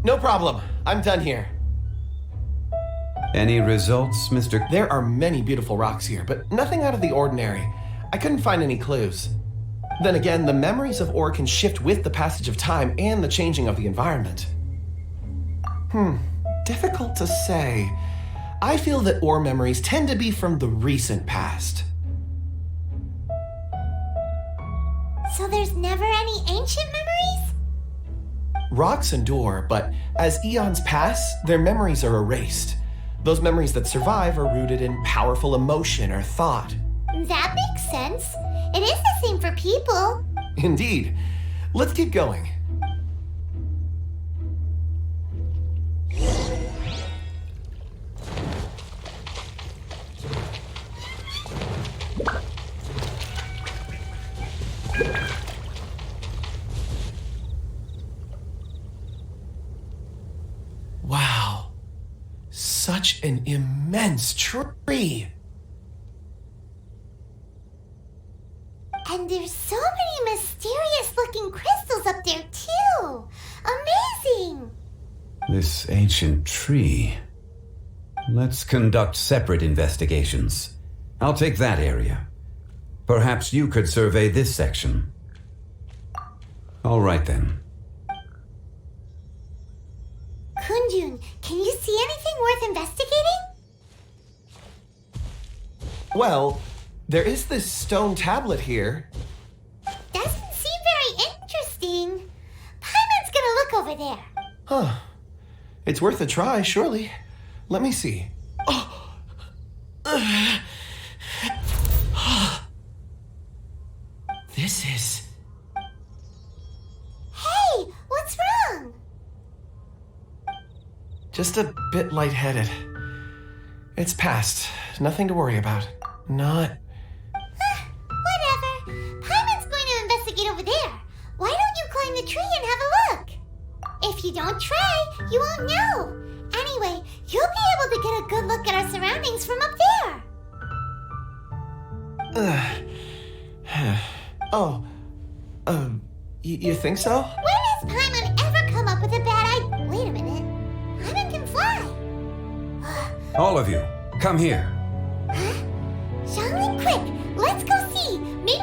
No problem. I'm done here. Any results, Mr. There are many beautiful rocks here, but nothing out of the ordinary. I couldn't find any clues. Then again, the memories of ore can shift with the passage of time and the changing of the environment. Difficult to say. I feel that ore memories tend to be from the recent past. So there's never any ancient memories? Rocks endure, but as eons pass, their memories are erased. Those memories that survive are rooted in powerful emotion or thought. That makes sense. It is the same for people. Indeed. Let's keep going. Wow. Such an immense tree. And there's so many mysterious looking crystals up there too. Amazing. This ancient tree. Let's conduct separate investigations. I'll take that area. Perhaps you could survey this section. All right then. Kunjun, can you see anything worth investigating? Well, there is this stone tablet here. Doesn't seem very interesting. Paimon's gonna look over there. Huh. It's worth a try, surely. Let me see. This is... Hey, what's wrong? just a bit lightheaded. It's past. Nothing to worry about. Not... Whatever. Paimon's going to investigate over there. Why don't you climb the tree and have a look? If you don't try, you won't know. Anyway, you'll be able to get a good look at our surroundings from up there. You think so? When has Paimon ever come up with a bad idea? Wait a minute. Paimon can fly. All of you, Come here. Zhongli, quick! Let's go see! Maybe...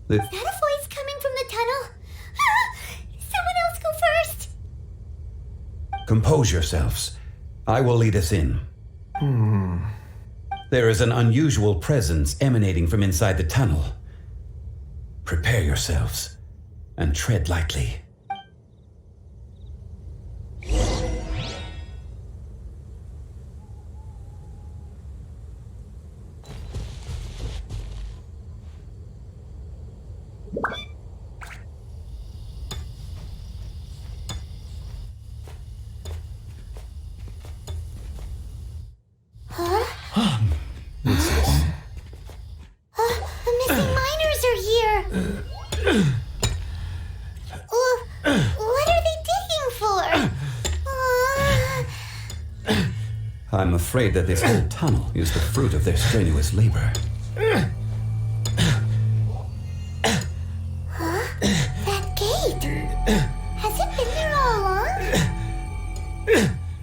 The- Is that a voice coming from the tunnel? Someone else go first! Compose yourselves. I will lead us in. There is an unusual presence emanating from inside the tunnel. Prepare yourselves and tread lightly. The missing miners are here! What are they digging for? I'm afraid that this whole tunnel is the fruit of their strenuous labor. That gate! Has it been there all along?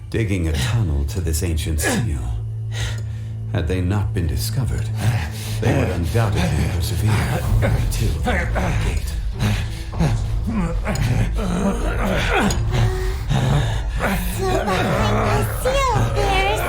Digging a tunnel to this ancient seal. Had they not been discovered, they would undoubtedly persevere to the gate. So behind the seal, there's...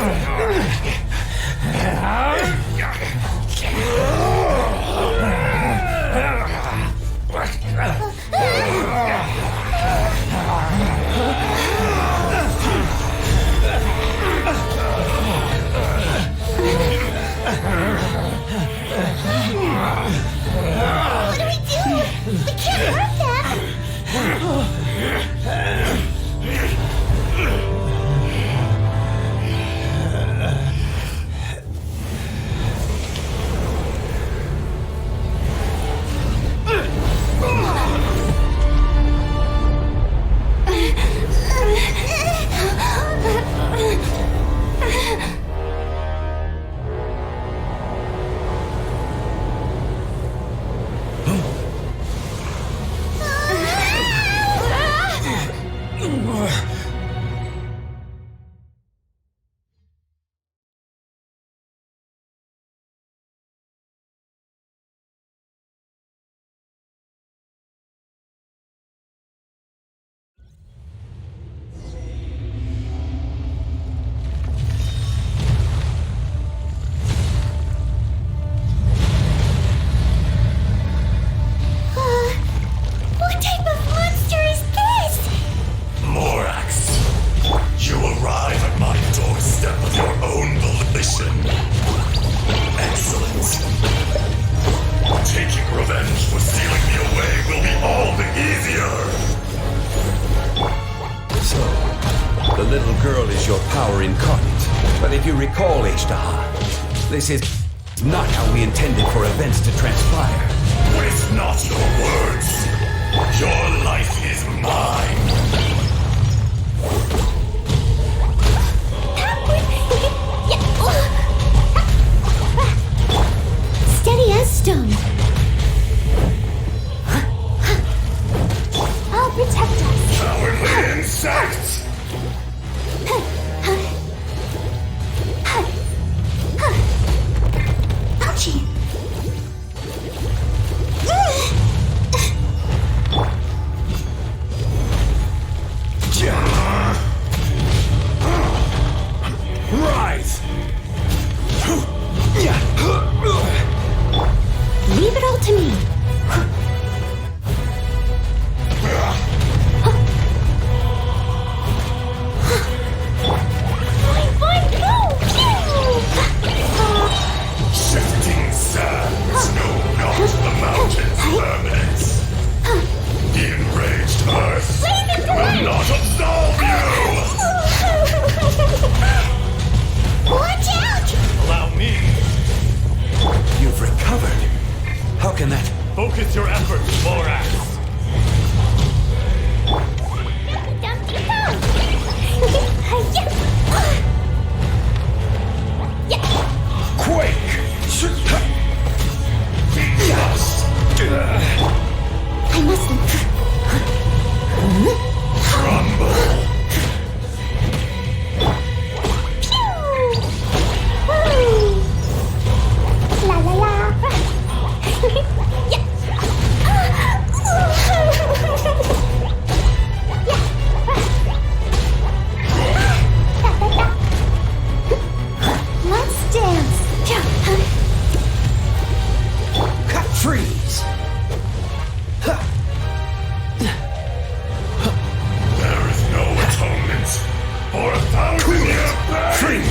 What do we do? We can't hurt them! What type of monster is this? Morax, you arrive at my doorstep of your own volition. Excellent. Taking revenge for stealing me away will be all the easier. So, the little girl is your power incarnate. But if you recall, Azdaha, this is not how we intended for events to transpire. Waste not your words. Your life is mine. Steady as stone. I'll protect us. Cowardly insect! Ouchie. Rise! Leave it all to me. Fine, go! Shifting sands know not the mountain's permanence. The enraged earth will not absolve you! Watch out! Allow me. You've recovered. How can that? Focus your efforts, Morax. Dumpty dum! Quake! I mustn't. Crumble! La la la. Let's dance. Freeze! There is no atonement for 1,000 years pain! Free!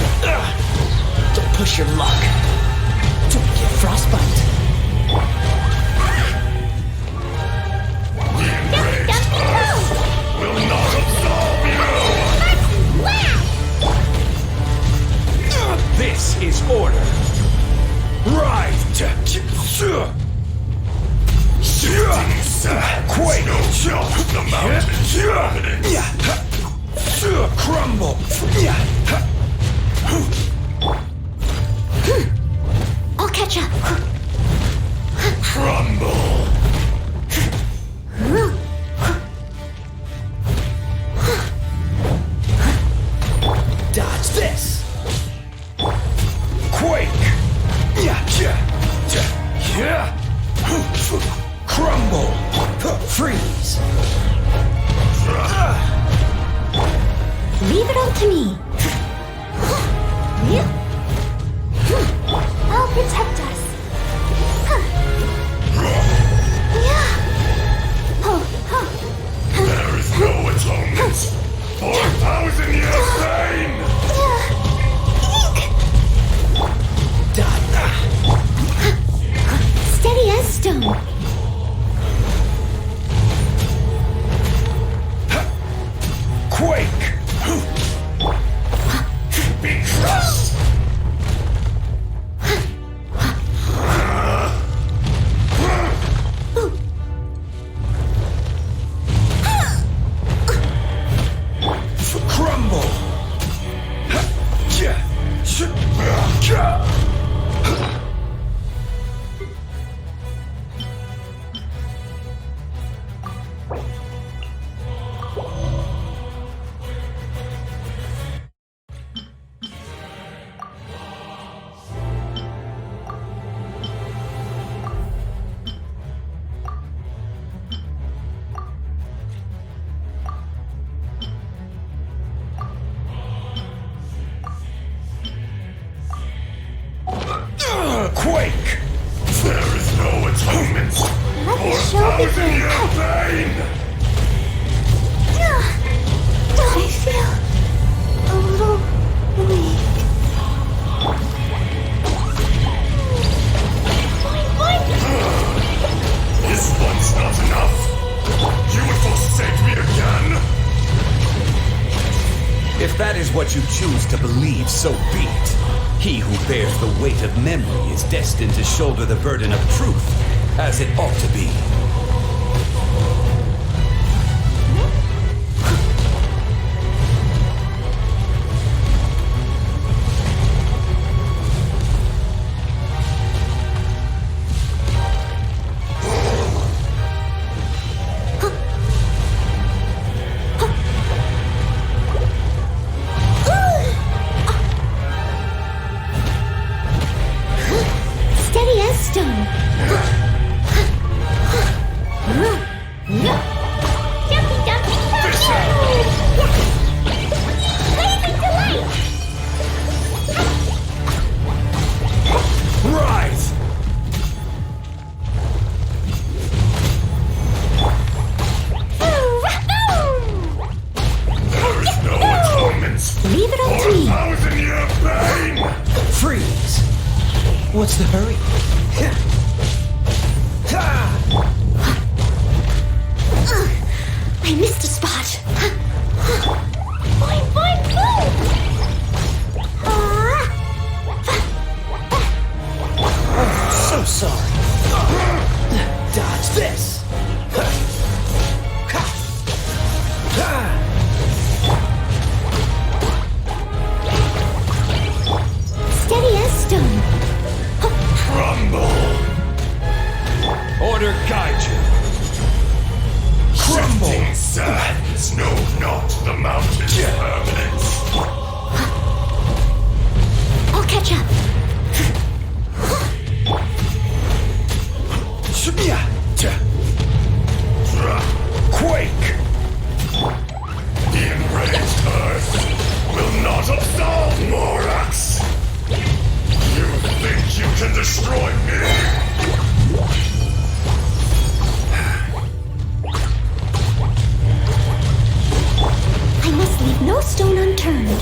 Don't push your luck. Don't get frostbite. The enraged earth will not absolve you! This is order. Right! Shifting sands Quake! no jolt the mountains vomiting. Crumble! I'll catch up. Crumble! Dodge this! Quake! Crumble! Freeze! Leave it all to me. I'll protect us. There is no atonement for 1,000 years pain! Steady as stone. Quake! Be crushed! Crumble! Quake! There is no atonement Let the for show 1,000 begin. years pain! I feel a little weak. This one's not enough! You would forsake me again? If that is what you choose to believe, so be it. He who bears the weight of memory is destined to shoulder the burden of truth, as it ought to be. Steady as stone. Jumpy, jumpy, Blazing delight! Rise! There is no atonement Leave it all for to me. 1,000 year pain! Freeze! What's the hurry? I missed a spot. Boing, boing, boom! So sorry. Dodge this! Shifting sands know not the mountain's permanence. I'll catch up. Quake! The enraged earth will not absolve Morax! You think you can destroy me? I must leave no stone unturned.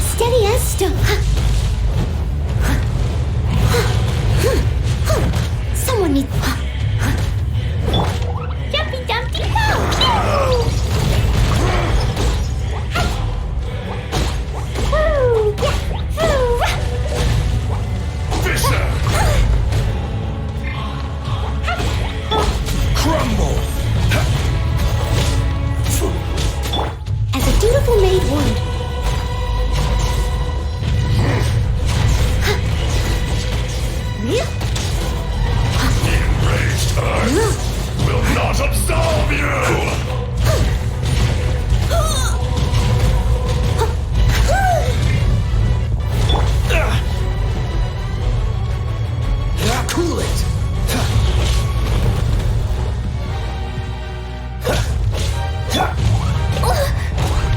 Steady as stone. Someone needs. Jumpy Dumpty Go! Woo! Yeah! Woo! Fisher! Crumble! As a dutiful maid would. The enraged earth will not absolve you! Cool it!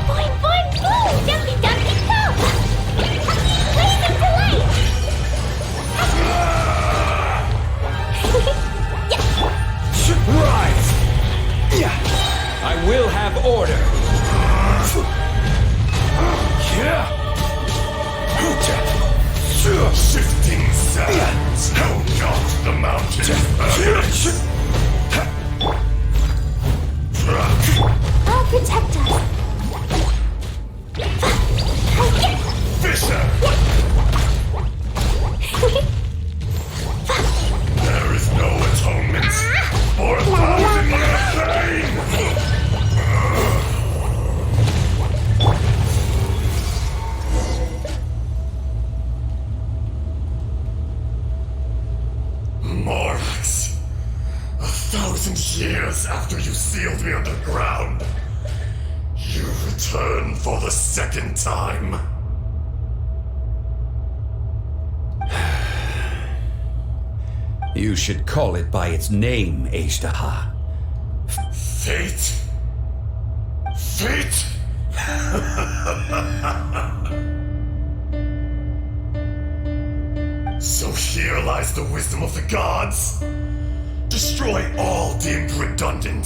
Boing, boing, boom! Jumpy Dumpty Go! Blazing delight! Rise! I will have order! Shifting sands know not the mountain's permanence. I'll protect us. Fisher! There is no atonement for 1,000 years of pain! Morax, 1,000 years after you sealed me underground, you return for the second time. You should call it by its name, Azdaha. Fate? Fate? So here lies the wisdom of the gods. Destroy all deemed redundant.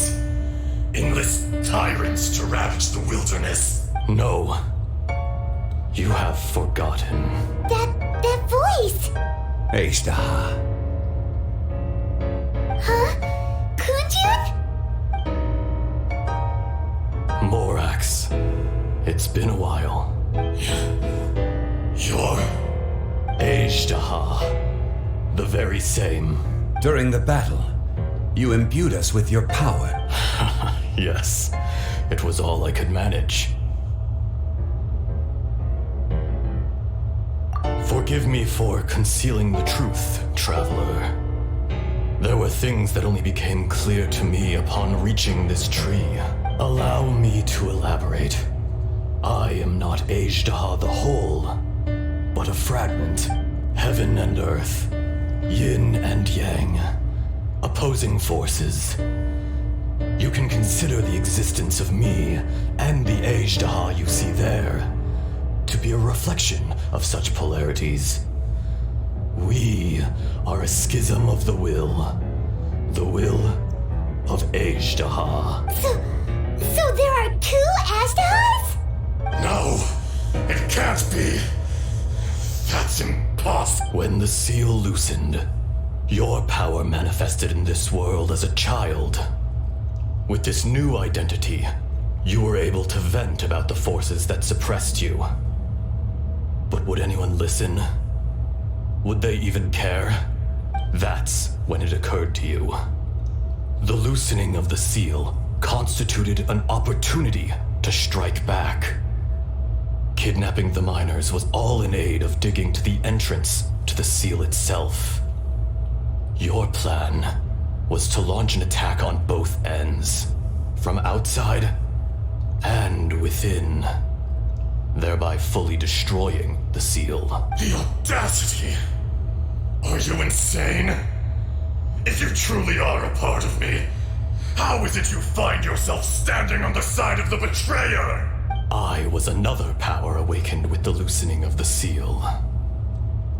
Enlist tyrants to ravage the wilderness. No. You have forgotten. That voice! Azdaha. Huh? Kunjun? Morax. It's been a while. You're... Azdaha. The very same. During the battle, you imbued us with your power. Yes. It was all I could manage. Forgive me for concealing the truth, traveler. There were things that only became clear to me upon reaching this tree. Allow me to elaborate. I am not Azdaha the whole, but a fragment. Heaven and earth, yin and yang, opposing forces. You can consider the existence of me and the Azdaha you see there to be a reflection of such polarities. We are a schism of the will of Azdaha. So there are two Azdahas? No, it can't be. That's impossible. When the seal loosened, your power manifested in this world as a child. With this new identity, You were able to vent about the forces that suppressed you. But would anyone listen? Would they even care? That's when it occurred to you. The loosening of the seal constituted an opportunity to strike back. Kidnapping the miners was all in aid of digging to the entrance to the seal itself. Your plan was to launch an attack on both ends, from outside and within, thereby fully destroying the seal. The audacity! Are you insane? If you truly are a part of me, how is it you find yourself standing on the side of the betrayer? I was another power awakened with the loosening of the seal.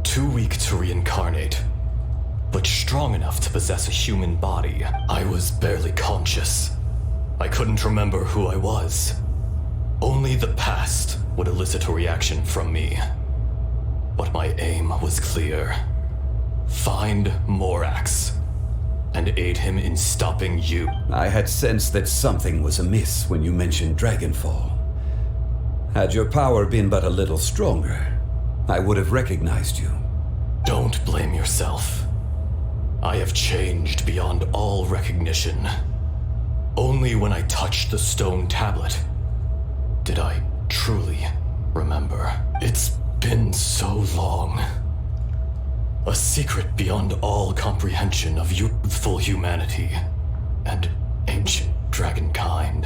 Too weak to reincarnate, but strong enough to possess a human body. I was barely conscious. I couldn't remember who I was. Only the past would elicit a reaction from me. But my aim was clear. Find Morax and aid him in stopping you. I had sensed that something was amiss when you mentioned Dragonfall. Had your power been but a little stronger, I would have recognized you. Don't blame yourself. I have changed beyond all recognition. Only when I touched the stone tablet did I truly remember. It's been so long. A secret beyond all comprehension of youthful humanity and ancient dragonkind.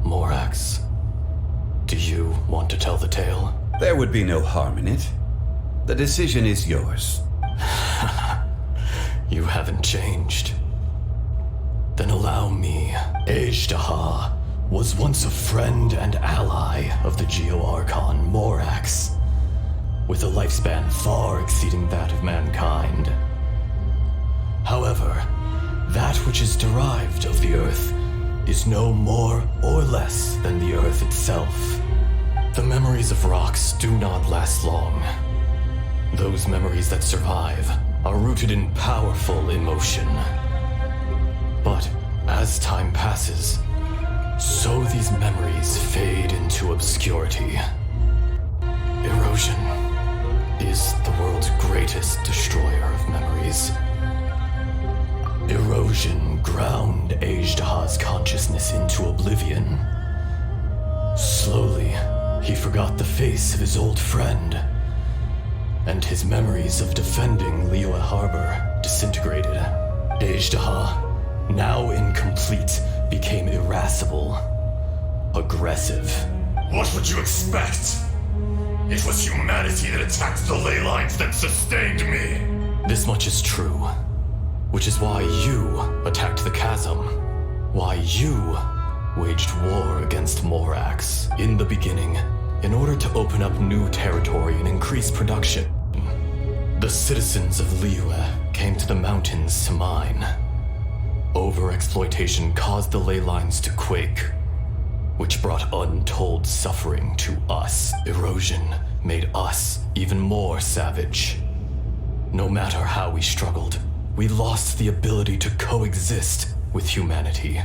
Morax, do you want to tell the tale? There would be no harm in it. The decision is yours. You haven't changed. Then allow me. Azdaha was once a friend and ally of the Geo-Archon Morax, with a lifespan far exceeding that of mankind. However, that which is derived of the Earth is no more or less than the Earth itself. The memories of rocks do not last long. Those memories that survive are rooted in powerful emotion. But as time passes, so these memories fade into obscurity. Erosion is the world's greatest destroyer of memories. Erosion ground Azdaha's consciousness into oblivion. Slowly, he forgot the face of his old friend, and his memories of defending Liyue Harbor disintegrated. Azdaha, now incomplete, became irascible, aggressive. What would you expect? It was humanity that attacked the ley lines that sustained me. This much is true, which is why you attacked the chasm, why you waged war against Morax. In the beginning, in order to open up new territory and increase production, the citizens of Liyue came to the mountains to mine. Overexploitation caused the ley lines to quake, which brought untold suffering to us. Erosion made us even more savage. No matter how we struggled, we lost the ability to coexist with humanity.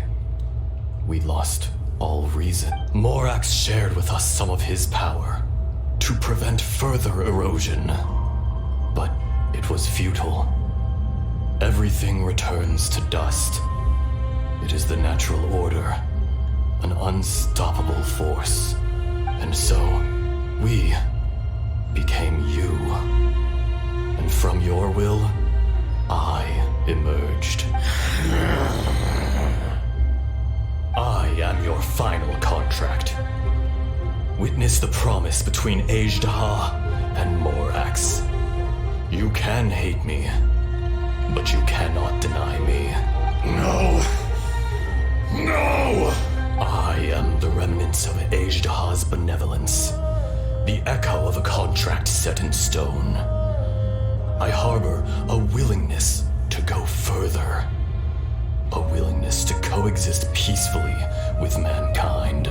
We lost all reason. Morax shared with us some of his power to prevent further erosion, but it was futile. Everything returns to dust. It is the natural order, an unstoppable force. And so, we became you. And from your will, I emerged. I am your final contract. Witness the promise between Azdaha and Morax. You can hate me, but you cannot deny me. No! No! I am the remnants of Azdaha's benevolence, the echo of a contract set in stone. I harbor a willingness to go further, a willingness to coexist peacefully with mankind.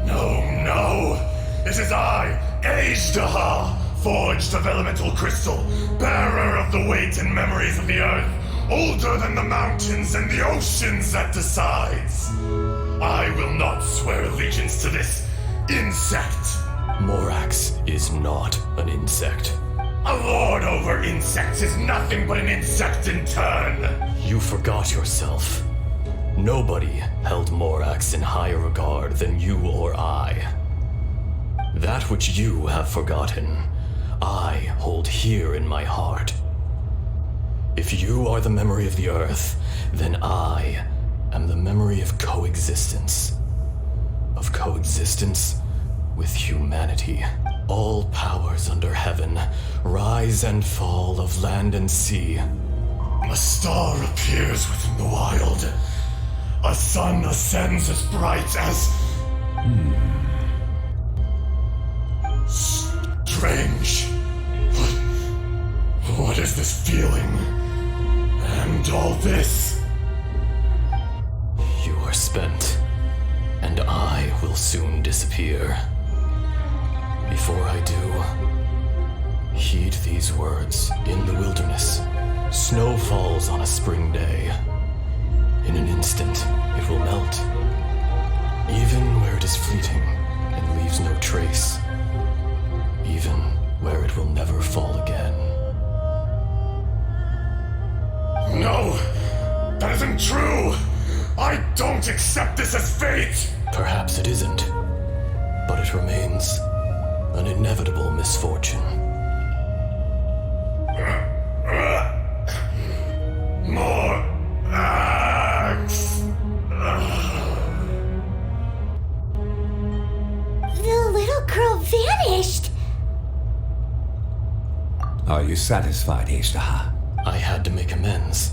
No! It is I, Azdaha, forged of elemental crystal, bearer of the weight and memories of the earth, older than the mountains and the oceans that decides. I will not swear allegiance to this insect. Morax is not an insect. A lord over insects is nothing but an insect in turn. You forgot yourself. Nobody held Morax in higher regard than you or I. That which you have forgotten, I hold here in my heart. If you are the memory of the earth, then I am the memory of coexistence. Of coexistence with humanity. All powers under heaven, rise and fall of land and sea. A star appears within the wild. A sun ascends as bright as... Strange. What is this feeling? And all this? You are spent, and I will soon disappear. Before I do, heed these words. In the wilderness, snow falls on a spring day. In an instant, it will melt, even where it is fleeting and leaves no trace, even where it will never fall again. No, that isn't true. I don't accept this as fate. Perhaps it isn't, but it remains an inevitable misfortune. More axe. The little girl vanished. Are you satisfied, Azdaha? I had to make amends.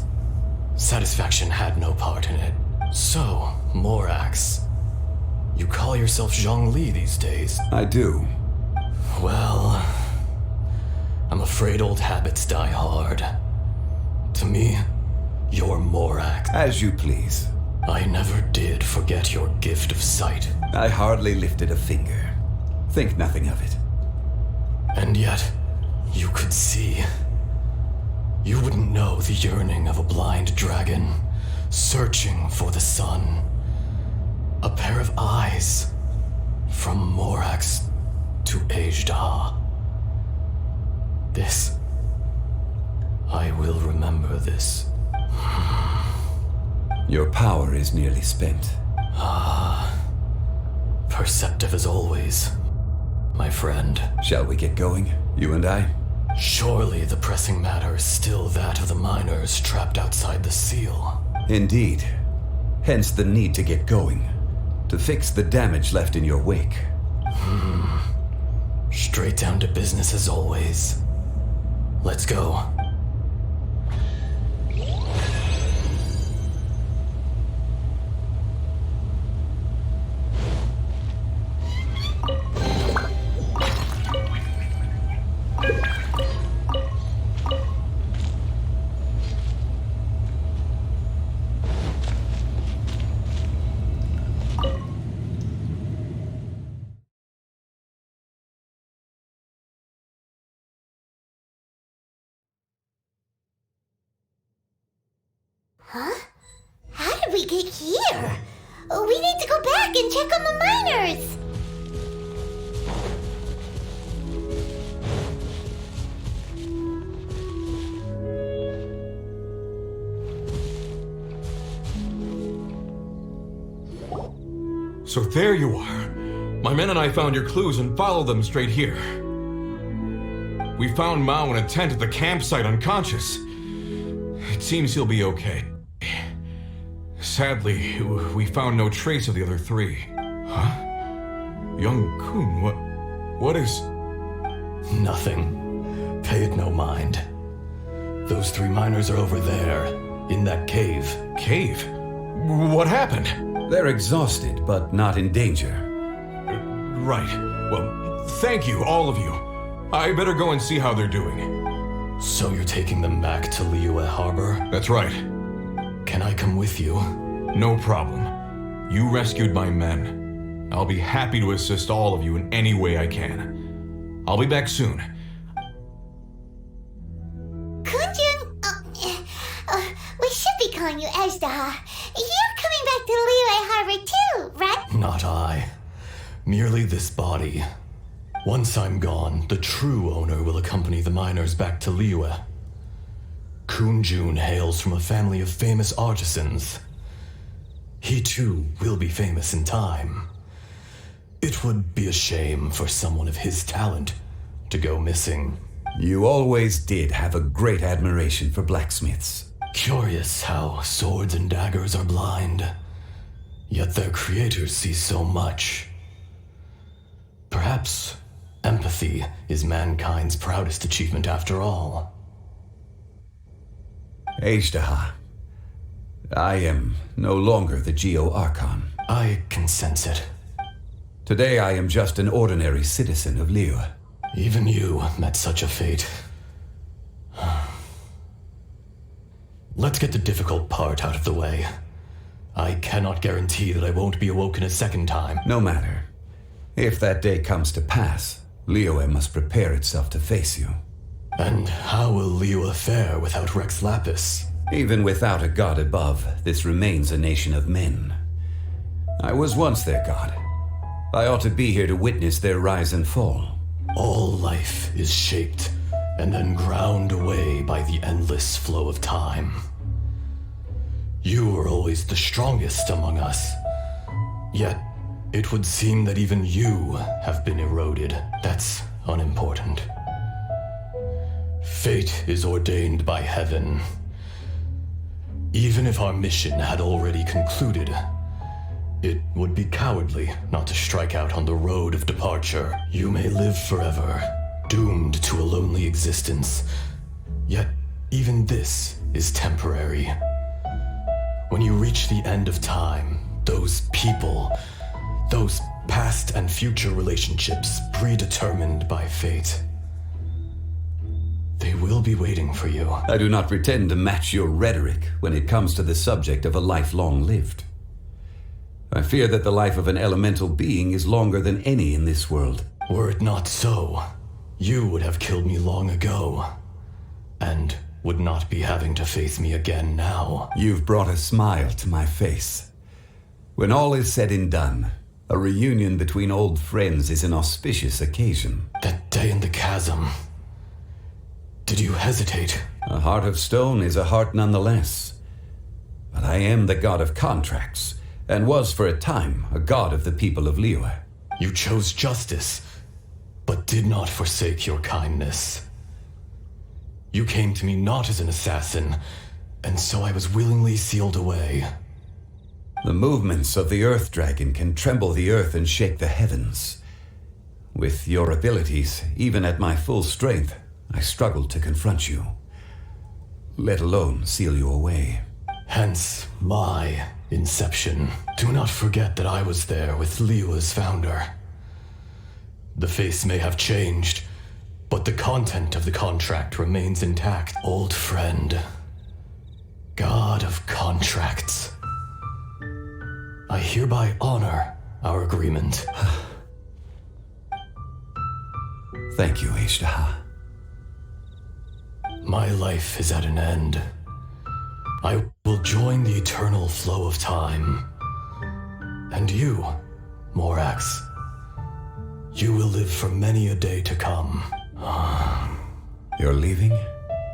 Satisfaction had no part in it. So, Morax, you call yourself Zhongli these days? I do. Well, I'm afraid old habits die hard. To me, you're Morax. As you please. I never did forget your gift of sight. I hardly lifted a finger. Think nothing of it. And yet, you could see. You wouldn't know the yearning of a blind dragon, searching for the sun. A pair of eyes, from Morax to Azdaha. This, I will remember this. Your power is nearly spent. Perceptive as always, my friend. Shall we get going, you and I? Surely the pressing matter is still that of the miners trapped outside the seal. Indeed. Hence the need to get going. To fix the damage left in your wake. Straight down to business as always. Let's go. Huh? How did we get here? We need to go back and check on the miners. So there you are. My men and I found your clues and followed them straight here. We found Mao in a tent at the campsite unconscious. It seems he'll be okay. Sadly, we found no trace of the other three. Huh? Young Kun, what is... Nothing. Pay it no mind. Those three miners are over there, in that cave. Cave? What happened? They're exhausted, but not in danger. Right. Well, thank you, all of you. I better go and see how they're doing. So you're taking them back to Liyue Harbor? That's right. Can I come with you? No problem. You rescued my men. I'll be happy to assist all of you in any way I can. I'll be back soon. Kunjun, calling you Azdaha. You're coming back to Liyue Harbor too, right? Not I. Merely this body. Once I'm gone, the true owner will accompany the miners back to Liyue. Kunjun hails from a family of famous artisans. He too will be famous in time. It would be a shame for someone of his talent to go missing. You always did have a great admiration for blacksmiths. Curious how swords and daggers are blind, yet their creators see so much. Perhaps empathy is mankind's proudest achievement after all. Azdaha, I am no longer the Geo-Archon. I can sense it. Today I am just an ordinary citizen of Liyue. Even you met such a fate. Let's get the difficult part out of the way. I cannot guarantee that I won't be awoken a second time. No matter. If that day comes to pass, Liyue must prepare itself to face you. And how will Liyue fare without Rex Lapis? Even without a god above, this remains a nation of men. I was once their god. I ought to be here to witness their rise and fall. All life is shaped and then ground away by the endless flow of time. You were always the strongest among us. Yet, it would seem that even you have been eroded. That's unimportant. Fate is ordained by heaven. Even if our mission had already concluded, it would be cowardly not to strike out on the road of departure. You may live forever, doomed to a lonely existence. Yet, even this is temporary. When you reach the end of time, those people, those past and future relationships predetermined by fate, they will be waiting for you. I do not pretend to match your rhetoric when it comes to the subject of a life long lived. I fear that the life of an elemental being is longer than any in this world. Were it not so, you would have killed me long ago, and would not be having to face me again now. You've brought a smile to my face. When all is said and done, a reunion between old friends is an auspicious occasion. That day in the chasm. Did you hesitate? A heart of stone is a heart nonetheless. But I am the god of contracts, and was for a time a god of the people of Liyue. You chose justice, but did not forsake your kindness. You came to me not as an assassin, and so I was willingly sealed away. The movements of the Earth Dragon can tremble the earth and shake the heavens. With your abilities, even at my full strength, I struggled to confront you, let alone seal you away. Hence my inception. Do not forget that I was there with Liyue's founder. The face may have changed, but the content of the contract remains intact. Old friend, god of contracts, I hereby honor our agreement. Thank you, Azdaha. My life is at an end. I will join the eternal flow of time. And you, Morax, you will live for many a day to come. You're leaving?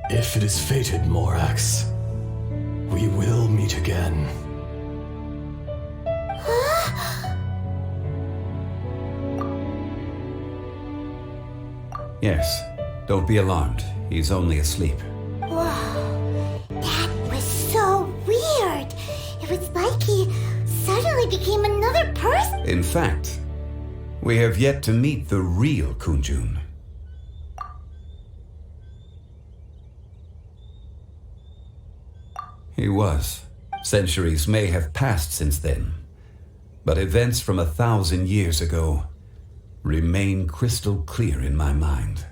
If it is fated, Morax, we will meet again. Yes. Don't be alarmed. He's only asleep. Whoa, that was so weird. It was like he suddenly became another person. In fact, we have yet to meet the real Kunjun. He was. Centuries may have passed since then, but events from 1,000 years ago remain crystal clear in my mind.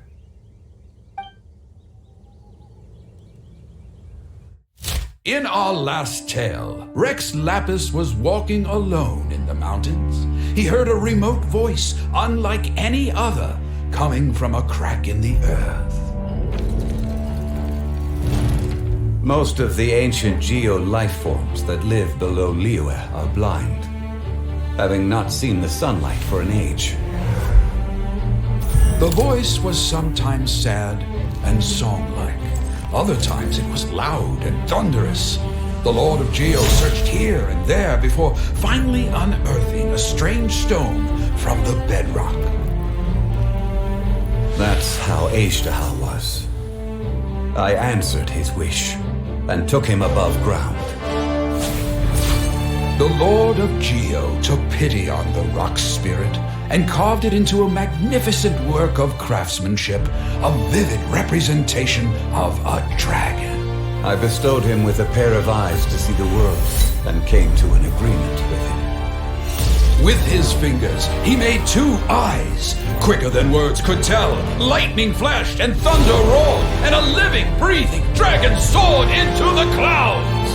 In our last tale, Rex Lapis was walking alone in the mountains. He heard a remote voice, unlike any other, coming from a crack in the earth. Most of the ancient geo life forms that live below Liyue are blind, having not seen the sunlight for an age. The voice was sometimes sad and song-like. Other times it was loud and thunderous. The Lord of Geo searched here and there before finally unearthing a strange stone from the bedrock. That's how Azdaha was. I answered his wish and took him above ground. The Lord of Geo took pity on the rock spirit and carved it into a magnificent work of craftsmanship, a vivid representation of a dragon. I bestowed him with a pair of eyes to see the world and came to an agreement with him. With his fingers, he made 2 eyes. Quicker than words could tell, lightning flashed and thunder roared, and a living, breathing dragon soared into the clouds.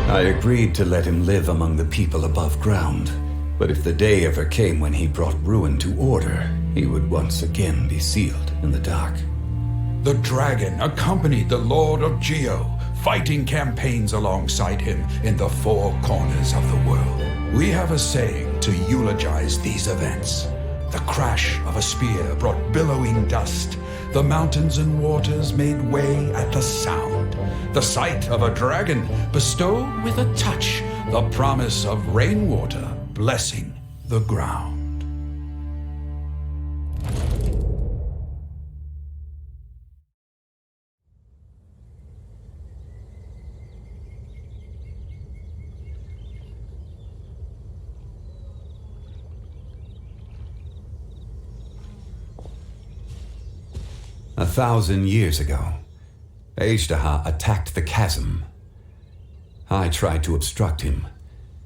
I agreed to let him live among the people above ground, but if the day ever came when he brought ruin to order, he would once again be sealed in the dark. The dragon accompanied the Lord of Geo, fighting campaigns alongside him in the 4 corners of the world. We have a saying to eulogize these events. The crash of a spear brought billowing dust. The mountains and waters made way at the sound. The sight of a dragon bestowed with a touch the promise of rainwater blessing the ground. A 1,000 years ago, Azdaha attacked the chasm. I tried to obstruct him,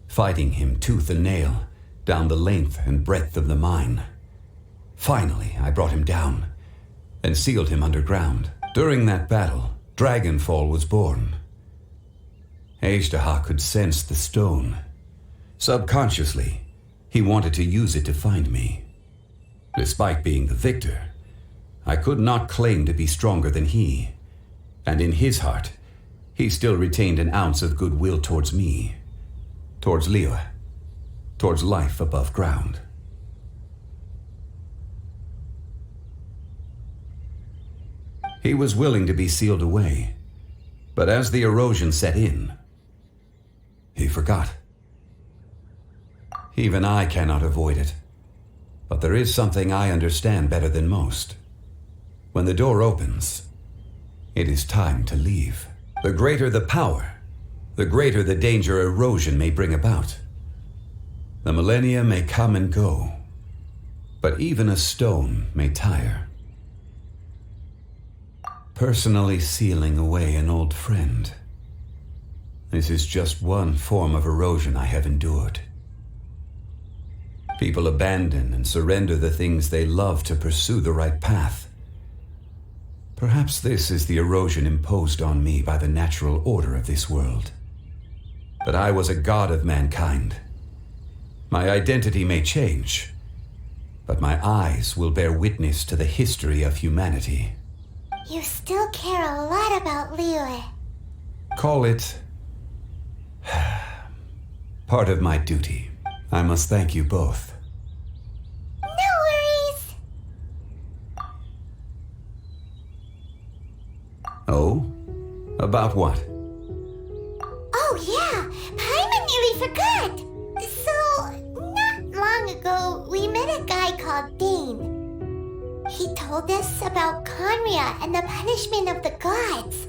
fighting him tooth and nail down the length and breadth of the mine. Finally, I brought him down and sealed him underground. During that battle, Dragonfall was born. Azdaha could sense the stone. Subconsciously, he wanted to use it to find me. Despite being the victor, I could not claim to be stronger than he, and in his heart, he still retained an ounce of goodwill towards me, towards Liyue, towards life above ground. He was willing to be sealed away, but as the erosion set in, he forgot. Even I cannot avoid it, but there is something I understand better than most. When the door opens, it is time to leave. The greater the power, the greater the danger erosion may bring about. The millennia may come and go, but even a stone may tire. Personally sealing away an old friend. This is just one form of erosion I have endured. People abandon and surrender the things they love to pursue the right path. Perhaps this is the erosion imposed on me by the natural order of this world. But I was a god of mankind. My identity may change, but my eyes will bear witness to the history of humanity. You still care a lot about Liyue. Call it part of my duty. I must thank you both. No worries. Oh? About what? Oh yeah, Paimon nearly forgot. So, not long ago, we met a guy called Dane. He told us about Conria and the punishment of the gods.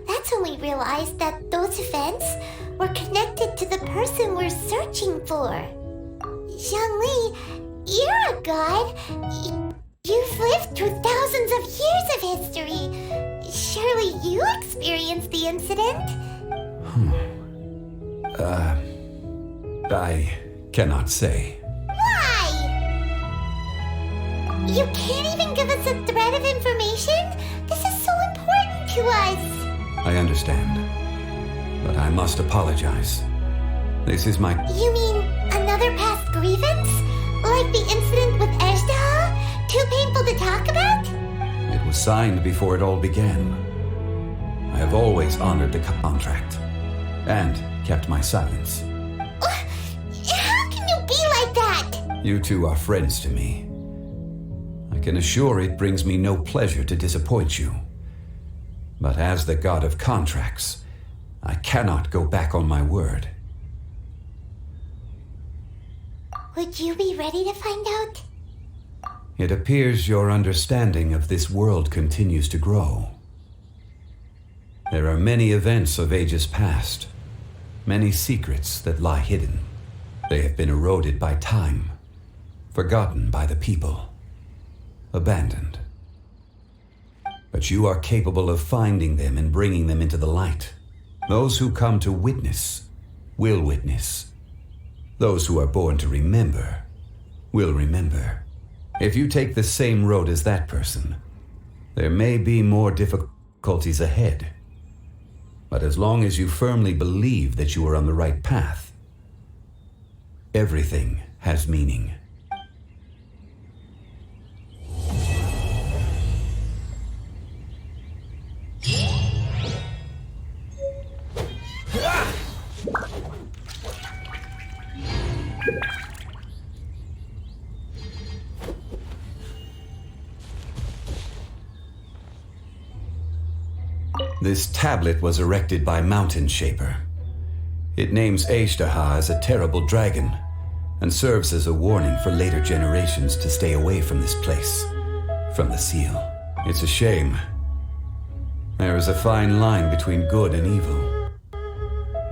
That's when we realized that those events were connected to the person we're searching for. Zhongli, you're a god. You've lived through thousands of years of history. Surely you experienced the incident? I cannot say. Why? You can't even give us a thread of information? This is so important to us. I understand, but I must apologize. This is my... You mean another past grievance? Like the incident with Azdaha? Too painful to talk about? It was signed before it all began. I have always honored the contract and kept my silence. How can you be like that? You two are friends to me. I can assure it brings me no pleasure to disappoint you. But as the god of contracts, I cannot go back on my word. Would you be ready to find out? It appears your understanding of this world continues to grow. There are many events of ages past, many secrets that lie hidden. They have been eroded by time, forgotten by the people, abandoned. But you are capable of finding them and bringing them into the light. Those who come to witness will witness. Those who are born to remember will remember. If you take the same road as that person, there may be more difficulties ahead. But as long as you firmly believe that you are on the right path, everything has meaning. This tablet was erected by Mountain Shaper. It names Azdaha as a terrible dragon and serves as a warning for later generations to stay away from this place, from the seal. It's a shame. There is a fine line between good and evil.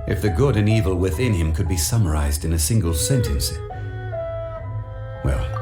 If the good and evil within him could be summarized in a single sentence, well,